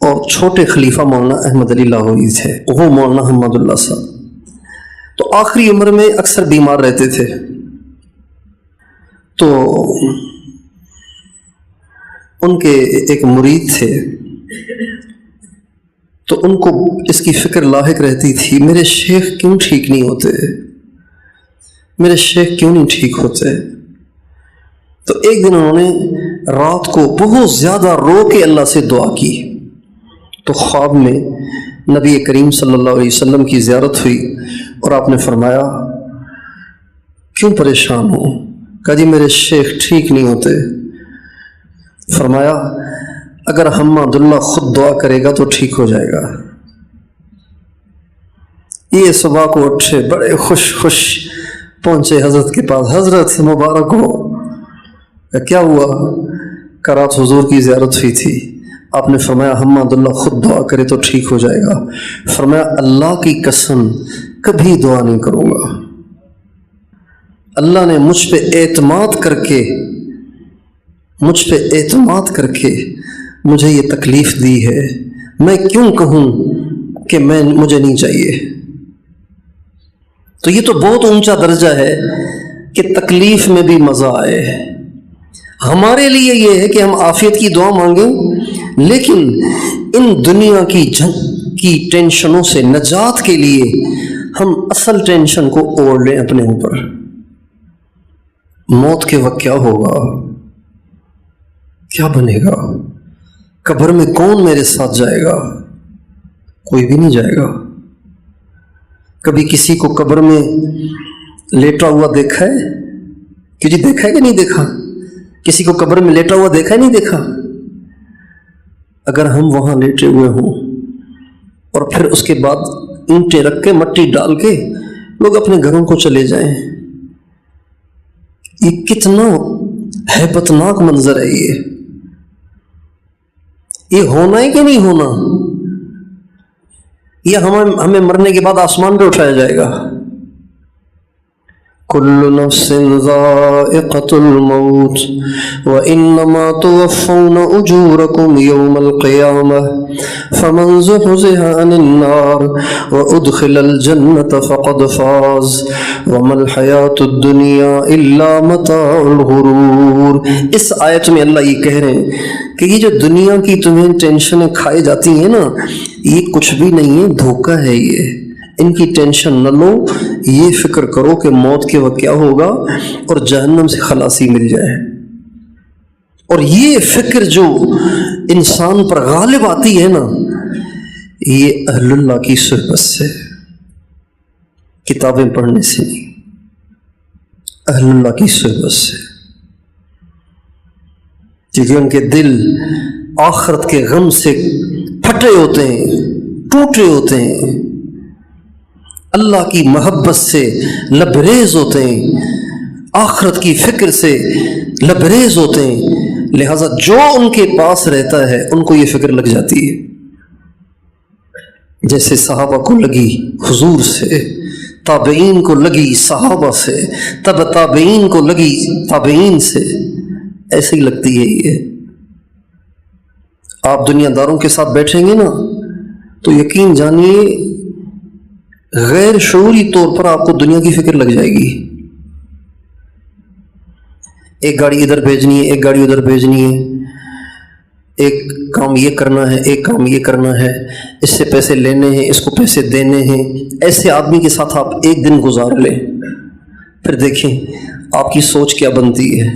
اور چھوٹے خلیفہ مولانا احمد علی لاہوری تھے. وہ مولانا حماد اللہ صاحب تو آخری عمر میں اکثر بیمار رہتے تھے. تو ان کے ایک مرید تھے، تو ان کو اس کی فکر لاحق رہتی تھی میرے شیخ کیوں ٹھیک نہیں ہوتے، میرے شیخ کیوں نہیں ٹھیک ہوتے. تو ایک دن انہوں نے رات کو بہت زیادہ رو کے اللہ سے دعا کی. تو خواب میں نبی کریم صلی اللہ علیہ وسلم کی زیارت ہوئی اور آپ نے فرمایا کیوں پریشان ہو؟ کہا جی میرے شیخ ٹھیک نہیں ہوتے. فرمایا اگر حماد اللہ خود دعا کرے گا تو ٹھیک ہو جائے گا. یہ صبح کو اٹھے بڑے خوش خوش پہنچے حضرت کے پاس. حضرت مبارک ہو. کیا ہوا؟ کہ رات حضور کی زیارت ہوئی تھی، آپ نے فرمایا حماد اللہ خود دعا کرے تو ٹھیک ہو جائے گا. فرمایا اللہ کی قسم کبھی دعا نہیں کروں گا. اللہ نے مجھ پہ اعتماد کر کے مجھے یہ تکلیف دی ہے، میں کیوں کہوں کہ مجھے نہیں چاہیے. تو یہ تو بہت اونچا درجہ ہے کہ تکلیف میں بھی مزہ آئے. ہمارے لیے یہ ہے کہ ہم عافیت کی دعا مانگیں، لیکن ان دنیا کی جنگ کی ٹینشنوں سے نجات کے لیے ہم اصل ٹینشن کو اوڑھ لیں اپنے اوپر. موت کے وقت کیا ہوگا، کیا بنے گا، قبر میں کون میرے ساتھ جائے گا؟ کوئی بھی نہیں جائے گا. کبھی کسی کو قبر میں لیٹا ہوا دیکھا ہے؟ کہ جی دیکھا ہے کہ نہیں دیکھا؟ کسی کو قبر میں لیٹا ہوا دیکھا ہے نہیں دیکھا؟ اگر ہم وہاں لیٹے ہوئے ہوں اور پھر اس کے بعد اینٹیں رکھ کے مٹی ڈال کے لوگ اپنے گھروں کو چلے جائیں، یہ کتنا ہیبتناک منظر ہے. یہ ہونا ہے کہ نہیں ہونا؟ یہ ہمیں مرنے کے بعد آسمان پہ اٹھایا جائے گا. كل نفس ذائقة الموت وإنما توفون أجوركم يوم القيامة فمن زحزح عن النار وأدخل الجنة فقد فاز وما الحياة الدنيا إلا متاع الغرور. اس آیت میں اللہ یہ کہہ رہے ہیں کہ یہ جو دنیا کی تمہیں ٹینشنیں کھائی جاتی ہیں نا، یہ کچھ بھی نہیں ہے، دھوکہ ہے. یہ ان کی ٹینشن نہ لو، یہ فکر کرو کہ موت کے وقت کیا ہوگا اور جہنم سے خلاصی مل جائے. اور یہ فکر جو انسان پر غالب آتی ہے نا، یہ اہل اللہ کی صحبت سے، کتابیں پڑھنے سے نہیں، اہل اللہ کی صحبت سے. کیونکہ ان کے دل آخرت کے غم سے پھٹے ہوتے ہیں، ٹوٹے ہوتے ہیں، اللہ کی محبت سے لبریز ہوتے ہیں، آخرت کی فکر سے لبریز ہوتے ہیں، لہذا جو ان کے پاس رہتا ہے ان کو یہ فکر لگ جاتی ہے، جیسے صحابہ کو لگی حضور سے، تابعین کو لگی صحابہ سے، تب تابعین کو لگی تابعین سے، ایسے ہی لگتی ہے یہ۔ آپ دنیا داروں کے ساتھ بیٹھیں گے نا تو یقین جانیے غیر شعوری طور پر آپ کو دنیا کی فکر لگ جائے گی، ایک گاڑی ادھر بھیجنی ہے، ایک گاڑی ادھر بھیجنی ہے، ایک کام یہ کرنا ہے، ایک کام یہ کرنا ہے، اس سے پیسے لینے ہیں، اس کو پیسے دینے ہیں۔ ایسے آدمی کے ساتھ آپ ایک دن گزار لیں، پھر دیکھیں آپ کی سوچ کیا بنتی ہے۔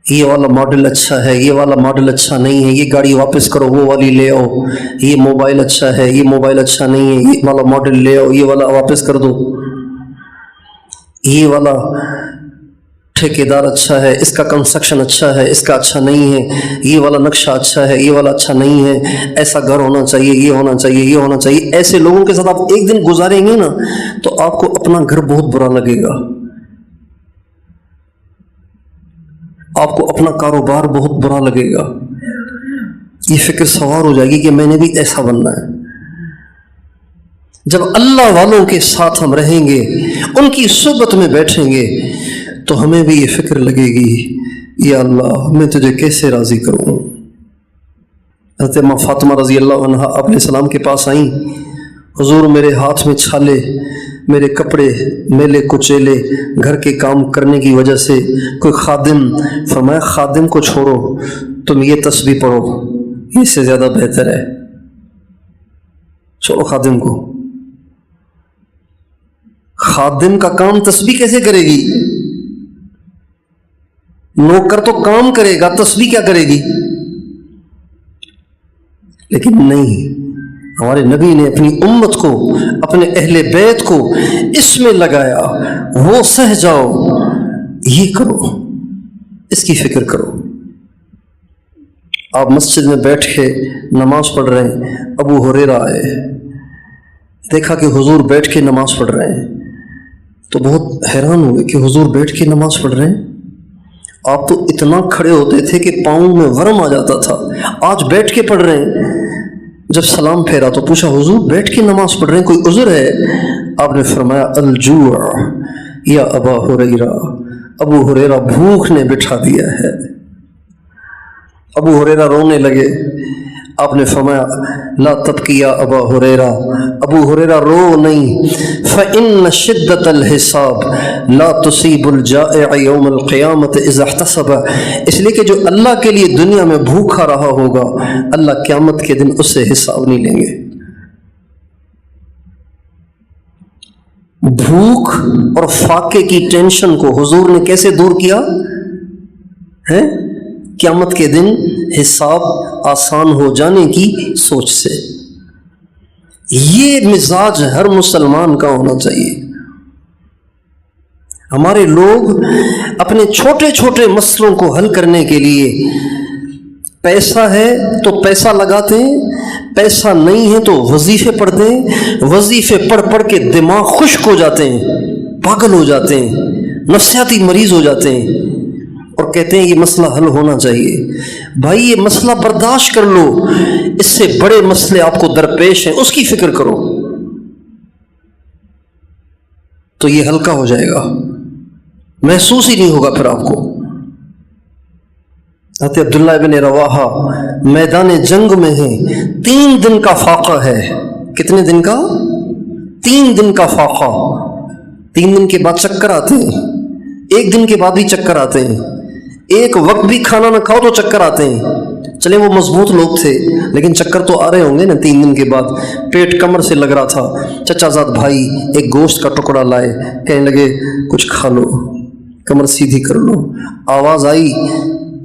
یہ والا ماڈل اچھا ہے، یہ والا ماڈل اچھا نہیں ہے، یہ گاڑی واپس کرو، وہ والی لے آؤ، یہ موبائل اچھا ہے، یہ موبائل اچھا نہیں ہے، یہ والا ماڈل لے آؤ، یہ والا واپس کر دو، یہ والا ٹھیکیدار اچھا ہے، اس کا کنسٹرکشن اچھا ہے، اس کا اچھا نہیں ہے، یہ والا نقشہ اچھا ہے، یہ والا اچھا نہیں ہے، ایسا گھر ہونا چاہیے، یہ ہونا چاہیے، یہ ہونا چاہیے۔ ایسے لوگوں کے ساتھ آپ ایک دن گزاریں گے نا تو آپ کو اپنا گھر بہت برا لگے گا، آپ کو اپنا کاروبار بہت برا لگے گا، یہ فکر سوار ہو جائے گی کہ میں نے بھی ایسا بننا ہے۔ جب اللہ والوں کے ساتھ ہم رہیں گے، ان کی صحبت میں بیٹھیں گے تو ہمیں بھی یہ فکر لگے گی، یا اللہ میں تجھے کیسے راضی کروں۔ حضرت اماں فاطمہ رضی اللہ عنہا آپ علیہ السلام کے پاس آئیں، حضور میرے ہاتھ میں چھالے، میرے کپڑے میلے کچیلے، گھر کے کام کرنے کی وجہ سے کوئی خادم، فرمایا خادم کو چھوڑو، تم یہ تسبیح پڑھو، یہ اس سے زیادہ بہتر ہے، چھوڑو خادم کو۔ خادم کا کام تسبیح کیسے کرے گی؟ نوکر تو کام کرے گا، تسبیح کیا کرے گی؟ لیکن نہیں، ہمارے نبی نے اپنی امت کو، اپنے اہل بیت کو اس میں لگایا، وہ سہ جاؤ، یہ کرو، اس کی فکر کرو۔ آپ مسجد میں بیٹھ کے نماز پڑھ رہے ہیں، ابو ہریرہ آئے، دیکھا کہ حضور بیٹھ کے نماز پڑھ رہے ہیں تو بہت حیران ہوئے کہ حضور بیٹھ کے نماز پڑھ رہے ہیں، آپ تو اتنا کھڑے ہوتے تھے کہ پاؤں میں ورم آ جاتا تھا، آج بیٹھ کے پڑھ رہے ہیں۔ جب سلام پھیرا تو پوچھا حضور بیٹھ کے نماز پڑھ رہے ہیں، کوئی عذر ہے؟ آپ نے فرمایا الجوع یا ابا ہریرہ، ابو ہریرہ بھوک نے بٹھا دیا ہے۔ ابو ہریرہ رونے لگے، آپ نے فرمایا لا تبکی یا ابا ہریرہ، ابو ہریرہ رو نہیں، فإن شدت الحساب لا تصیب الجائع یوم القیامت اذا احتسب، اس لیے کہ جو اللہ کے لیے دنیا میں بھوکا رہا ہوگا اللہ قیامت کے دن اس سے حساب نہیں لیں گے۔ بھوک اور فاقے کی ٹینشن کو حضور نے کیسے دور کیا ہے؟ قیامت کے دن حساب آسان ہو جانے کی سوچ سے۔ یہ مزاج ہر مسلمان کا ہونا چاہیے۔ ہمارے لوگ اپنے چھوٹے چھوٹے مسئلوں کو حل کرنے کے لیے پیسہ ہے تو پیسہ لگاتے ہیں، پیسہ نہیں ہے تو وظیفے پڑھتے ہیں، وظیفے پڑھ پڑھ کے دماغ خشک ہو جاتے ہیں، پاگل ہو جاتے ہیں، نفسیاتی مریض ہو جاتے ہیں، اور کہتے ہیں یہ مسئلہ حل ہونا چاہیے۔ بھائی یہ مسئلہ برداشت کر لو، اس سے بڑے مسئلے آپ کو درپیش ہیں، اس کی فکر کرو تو یہ ہلکا ہو جائے گا، محسوس ہی نہیں ہوگا پھر آپ کو۔ حضرت عبداللہ ابن رواحہ میدان جنگ میں ہیں، 3 دن کا فاقہ ہے۔ کتنے دن کا؟ 3 دن کا فاقہ۔ 3 دن کے بعد چکر آتے ہیں، 1 دن کے بعد بھی چکر آتے ہیں، ایک وقت بھی کھانا نہ کھاؤ تو چکر آتے ہیں۔ چلے وہ مضبوط لوگ تھے لیکن چکر تو آ رہے ہوں گے نا 3 دن کے بعد۔ پیٹ کمر سے لگ رہا تھا، چچا زاد بھائی ایک گوشت کا ٹکڑا لائے، کہنے لگے کچھ کھا لو، کمر سیدھی کر لو۔ آواز آئی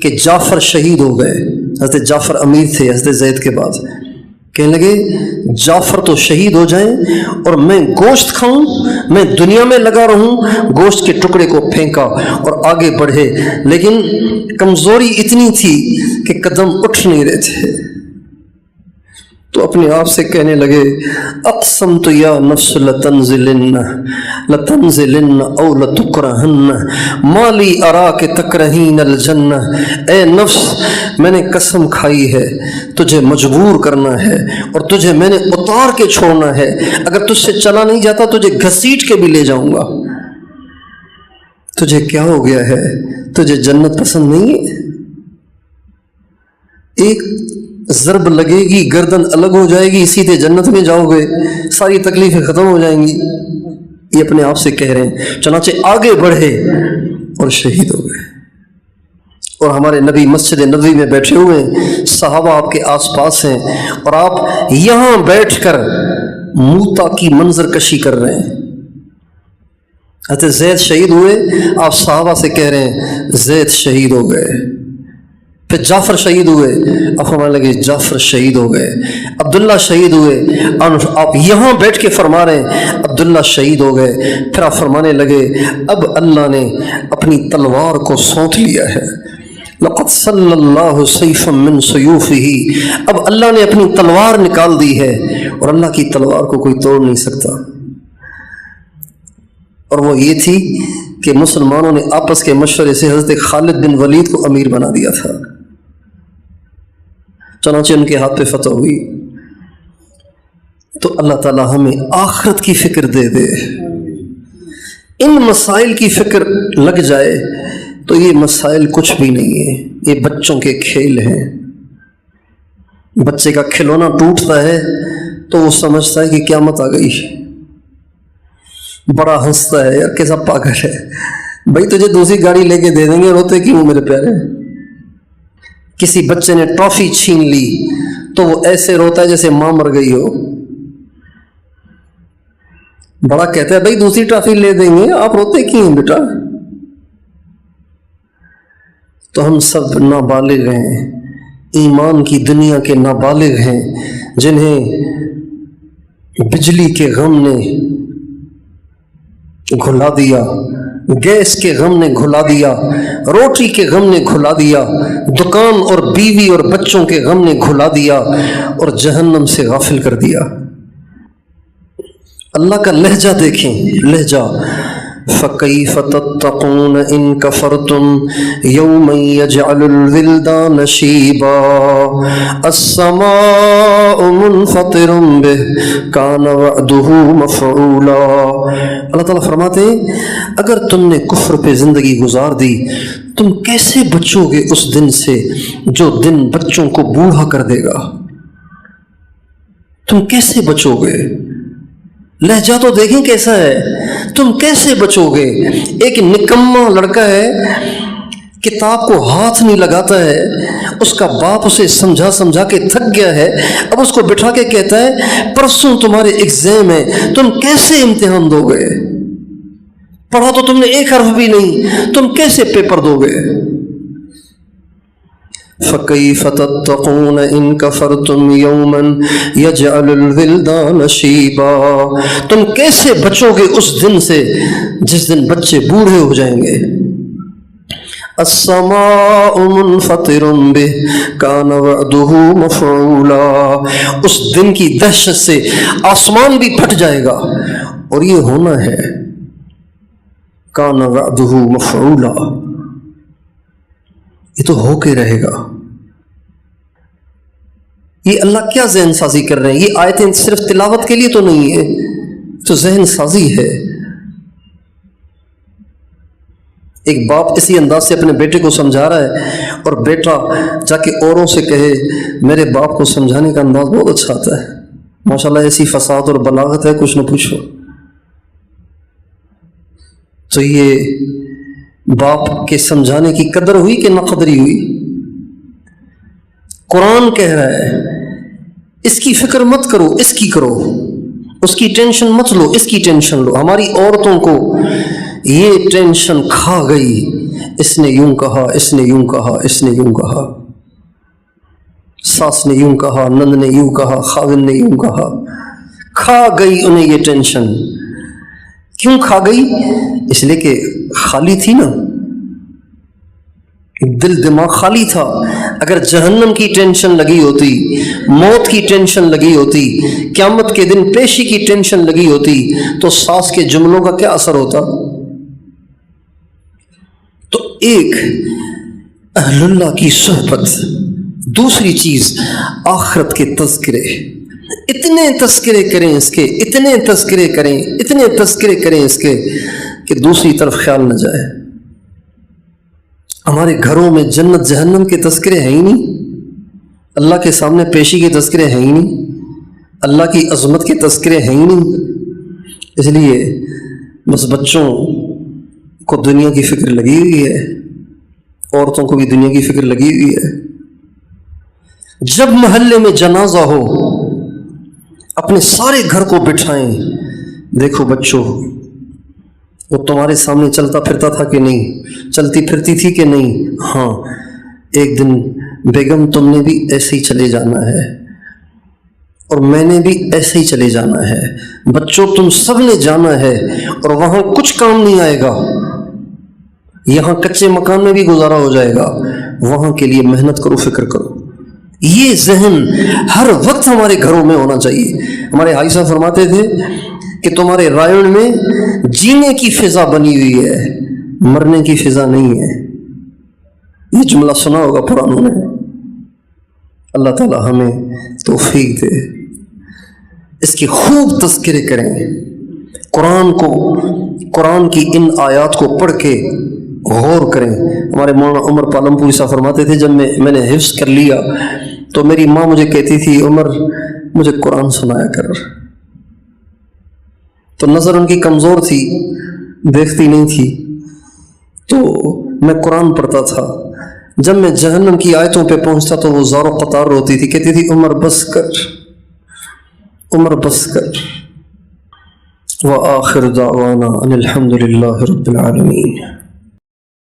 کہ جعفر شہید ہو گئے، حضرت جعفر امیر تھے حضرت زید کے بعد، کہنے لگے جعفر تو شہید ہو جائیں اور میں گوشت کھاؤں، میں دنیا میں لگا رہوں۔ گوشت کے ٹکڑے کو پھینکا اور آگے بڑھے، لیکن کمزوری اتنی تھی کہ قدم اٹھ نہیں رہے تھے۔ تو اپنے آپ سے کہنے لگے اقسمت یا نفس لتنزلن او لتکرہن ما لی اراک تکرہین الجنہ، اے نفس میں نے قسم کھائی ہے تجھے مجبور کرنا ہے اور تجھے میں نے اتار کے چھوڑنا ہے، اگر تجھ سے چلا نہیں جاتا تجھے گھسیٹ کے بھی لے جاؤں گا۔ تجھے کیا ہو گیا ہے؟ تجھے جنت پسند نہیں ہے؟ ایک ضرب لگے گی گردن الگ ہو جائے گی، سیدھے جنت میں جاؤ گے، ساری تکلیفیں ختم ہو جائیں گی۔ یہ اپنے آپ سے کہہ رہے ہیں، چنانچہ آگے بڑھے اور شہید ہو گئے۔ اور ہمارے نبی مسجد نبوی میں بیٹھے ہوئے ہیں، صحابہ آپ کے آس پاس ہیں، اور آپ یہاں بیٹھ کر موتا کی منظر کشی کر رہے ہیں۔ حضرت زید شہید ہوئے، آپ صحابہ سے کہہ رہے ہیں زید شہید ہو گئے۔ پھر جعفر شہید ہوئے، اب فرمانے لگے جعفر شہید ہو گئے۔ عبداللہ شہید ہوئے، آپ یہاں بیٹھ کے فرما رہے ہیں عبداللہ شہید ہو گئے۔ پھر آپ فرمانے لگے اب اللہ نے اپنی تلوار کو سونت لیا ہے، لقد صلی اللہ سیفا من سیوفہ، اب اللہ نے اپنی تلوار نکال دی ہے، اور اللہ کی تلوار کو کوئی توڑ نہیں سکتا۔ اور وہ یہ تھی کہ مسلمانوں نے آپس کے مشورے سے حضرت خالد بن ولید کو امیر بنا دیا تھا، چنانچہ ان کے ہاتھ پہ فتح ہوئی۔ تو اللہ تعالی ہمیں آخرت کی فکر دے دے، ان مسائل کی فکر لگ جائے تو یہ مسائل کچھ بھی نہیں ہے، یہ بچوں کے کھیل ہیں۔ بچے کا کھلونا ٹوٹتا ہے تو وہ سمجھتا ہے کہ قیامت آ گئی، بڑا ہنستا ہے، یار کیسا پاگل ہے، بھائی تجھے دوسری گاڑی لے کے دے دیں گے، روتے کیوں میرے پیارے؟ کسی بچے نے ٹرافی چھین لی تو وہ ایسے روتا ہے جیسے ماں مر گئی ہو، بڑا کہتا ہے بھائی دوسری ٹرافی لے دیں گے، آپ روتے کیوں ہیں بیٹا؟ تو ہم سب نابالغ ہیں، ایمان کی دنیا کے نابالغ ہیں، جنہیں بجلی کے غم نے گھلا دیا، گیس کے غم نے گھلا دیا، روٹی کے غم نے گھلا دیا، دکان اور بیوی اور بچوں کے غم نے گھلا دیا، اور جہنم سے غافل کر دیا۔ اللہ کا لہجہ دیکھیں، لہجہ فَكَيْفَ تَتَّقُونَ إِن كَفَرْتُمْ يَوْمًا يَجْعَلُ الْوِلْدَانَ شِيبًا السَّمَاءُ مُنْفَطِرٌ بِهِ كَانَ وَعْدُهُ مَفْعُولًا۔ اللہ تعالیٰ فرماتے ہیں اگر تم نے کفر پہ زندگی گزار دی، تم کیسے بچو گے اس دن سے جو دن بچوں کو بوڑھا کر دے گا؟ تم کیسے بچو گے؟ لہجہ تو دیکھیں کیسا ہے، تم کیسے بچو گے؟ ایک نکما لڑکا ہے، کتاب کو ہاتھ نہیں لگاتا ہے، اس کا باپ اسے سمجھا سمجھا کے تھک گیا ہے، اب اس کو بٹھا کے کہتا ہے پرسوں تمہارے ایگزام ہے، تم کیسے امتحان دو گے؟ پڑھا تو تم نے ایک حرف بھی نہیں، تم کیسے پیپر دو گے؟ فَكَيْفَ تَتَّقُونَ إِن كَفَرْتُمْ يَوْمًا يَجْعَلُ الْوِلْدَانَ شِيبًا، تم کیسے بچو گے اس دن سے جس دن بچے بوڑھے ہو جائیں گے؟ السَّمَاءُ مُنْفَطِرٌ بِهِ كَانَ وَعْدُهُ مَفْعُولًا، اس دن کی دہشت سے آسمان بھی پھٹ جائے گا، اور یہ ہونا ہے كَانَ وَعْدُهُ مَفْعُولًا، یہ تو ہو کے رہے گا۔ یہ اللہ کیا ذہن سازی کر رہے ہیں؟ یہ آیتیں صرف تلاوت کے لیے تو نہیں ہے، تو ذہن سازی ہے۔ ایک باپ اسی انداز سے اپنے بیٹے کو سمجھا رہا ہے، اور بیٹا جا کے اوروں سے کہے میرے باپ کو سمجھانے کا انداز بہت اچھا آتا ہے، ماشاءاللہ ایسی فصاحت اور بلاغت ہے کچھ نہ پوچھو۔ تو یہ باپ کے سمجھانے کی قدر ہوئی کہ نہ قدری ہوئی؟ قرآن کہہ رہا ہے اس کی فکر مت کرو، اس کی کرو، اس کی ٹینشن مت لو، اس کی ٹینشن لو۔ ہماری عورتوں کو یہ ٹینشن کھا گئی، اس نے یوں کہا، اس نے یوں کہا، اس نے یوں کہا، ساس نے یوں کہا، نند نے یوں کہا، خاوند نے یوں کہا، کھا گئی انہیں یہ ٹینشن۔ کیوں کھا گئی؟ اس لیے کہ خالی تھی نا، دل دماغ خالی تھا، اگر جہنم کی ٹینشن لگی ہوتی، موت کی ٹینشن لگی ہوتی، قیامت کے دن پیشی کی ٹینشن لگی ہوتی تو ساس کے جملوں کا کیا اثر ہوتا؟ تو ایک اہل اللہ کی صحبت، دوسری چیز آخرت کے تذکرے، اتنے تذکرے کریں اس کے، اتنے تذکرے کریں، اتنے تذکرے کریں اس کے کہ دوسری طرف خیال نہ جائے۔ ہمارے گھروں میں جنت جہنم کے تذکرے ہیں ہی نہیں، اللہ کے سامنے پیشی کے تذکرے ہیں ہی نہیں، اللہ کی عظمت کے تذکرے ہیں ہی نہیں۔ اس لیے بس بچوں کو دنیا کی فکر لگی ہوئی ہے، عورتوں کو بھی دنیا کی فکر لگی ہوئی ہے۔ جب محلے میں جنازہ ہو اپنے سارے گھر کو بٹھائیں، دیکھو بچوں وہ تمہارے سامنے چلتا پھرتا تھا کہ نہیں، چلتی پھرتی تھی کہ نہیں، ہاں ایک دن بیگم تم نے بھی ایسے ہی چلے جانا ہے اور میں نے بھی ایسے ہی چلے جانا ہے، بچوں تم سب نے جانا ہے اور وہاں کچھ کام نہیں آئے گا، یہاں کچے مکان میں بھی گزارا ہو جائے گا، وہاں کے لیے محنت کرو، فکر کرو۔ یہ ذہن ہر وقت ہمارے گھروں میں ہونا چاہیے۔ ہمارے حاجی صاحب فرماتے تھے کہ تمہارے رائن میں جینے کی فضا بنی ہوئی ہے، مرنے کی فضا نہیں ہے۔ یہ جملہ سنا ہوگا پرانوں نے۔ اللہ تعالی ہمیں توفیق دے، اس کی خوب تذکرے کریں، قرآن کی ان آیات کو پڑھ کے غور کریں۔ ہمارے مولانا عمر پالمپوری صاحب فرماتے تھے جب میں نے حفظ کر لیا تو میری ماں مجھے کہتی تھی عمر مجھے قرآن سنایا کر، تو نظر ان کی کمزور تھی، دیکھتی نہیں تھی، تو میں قرآن پڑھتا تھا۔ جب میں جہنم کی آیتوں پہ پہنچتا تو وہ زار و قطار روتی تھی، کہتی تھی عمر بس کر، عمر بس کر۔ وآخر دعوانا ان الحمد للہ رب العالمین۔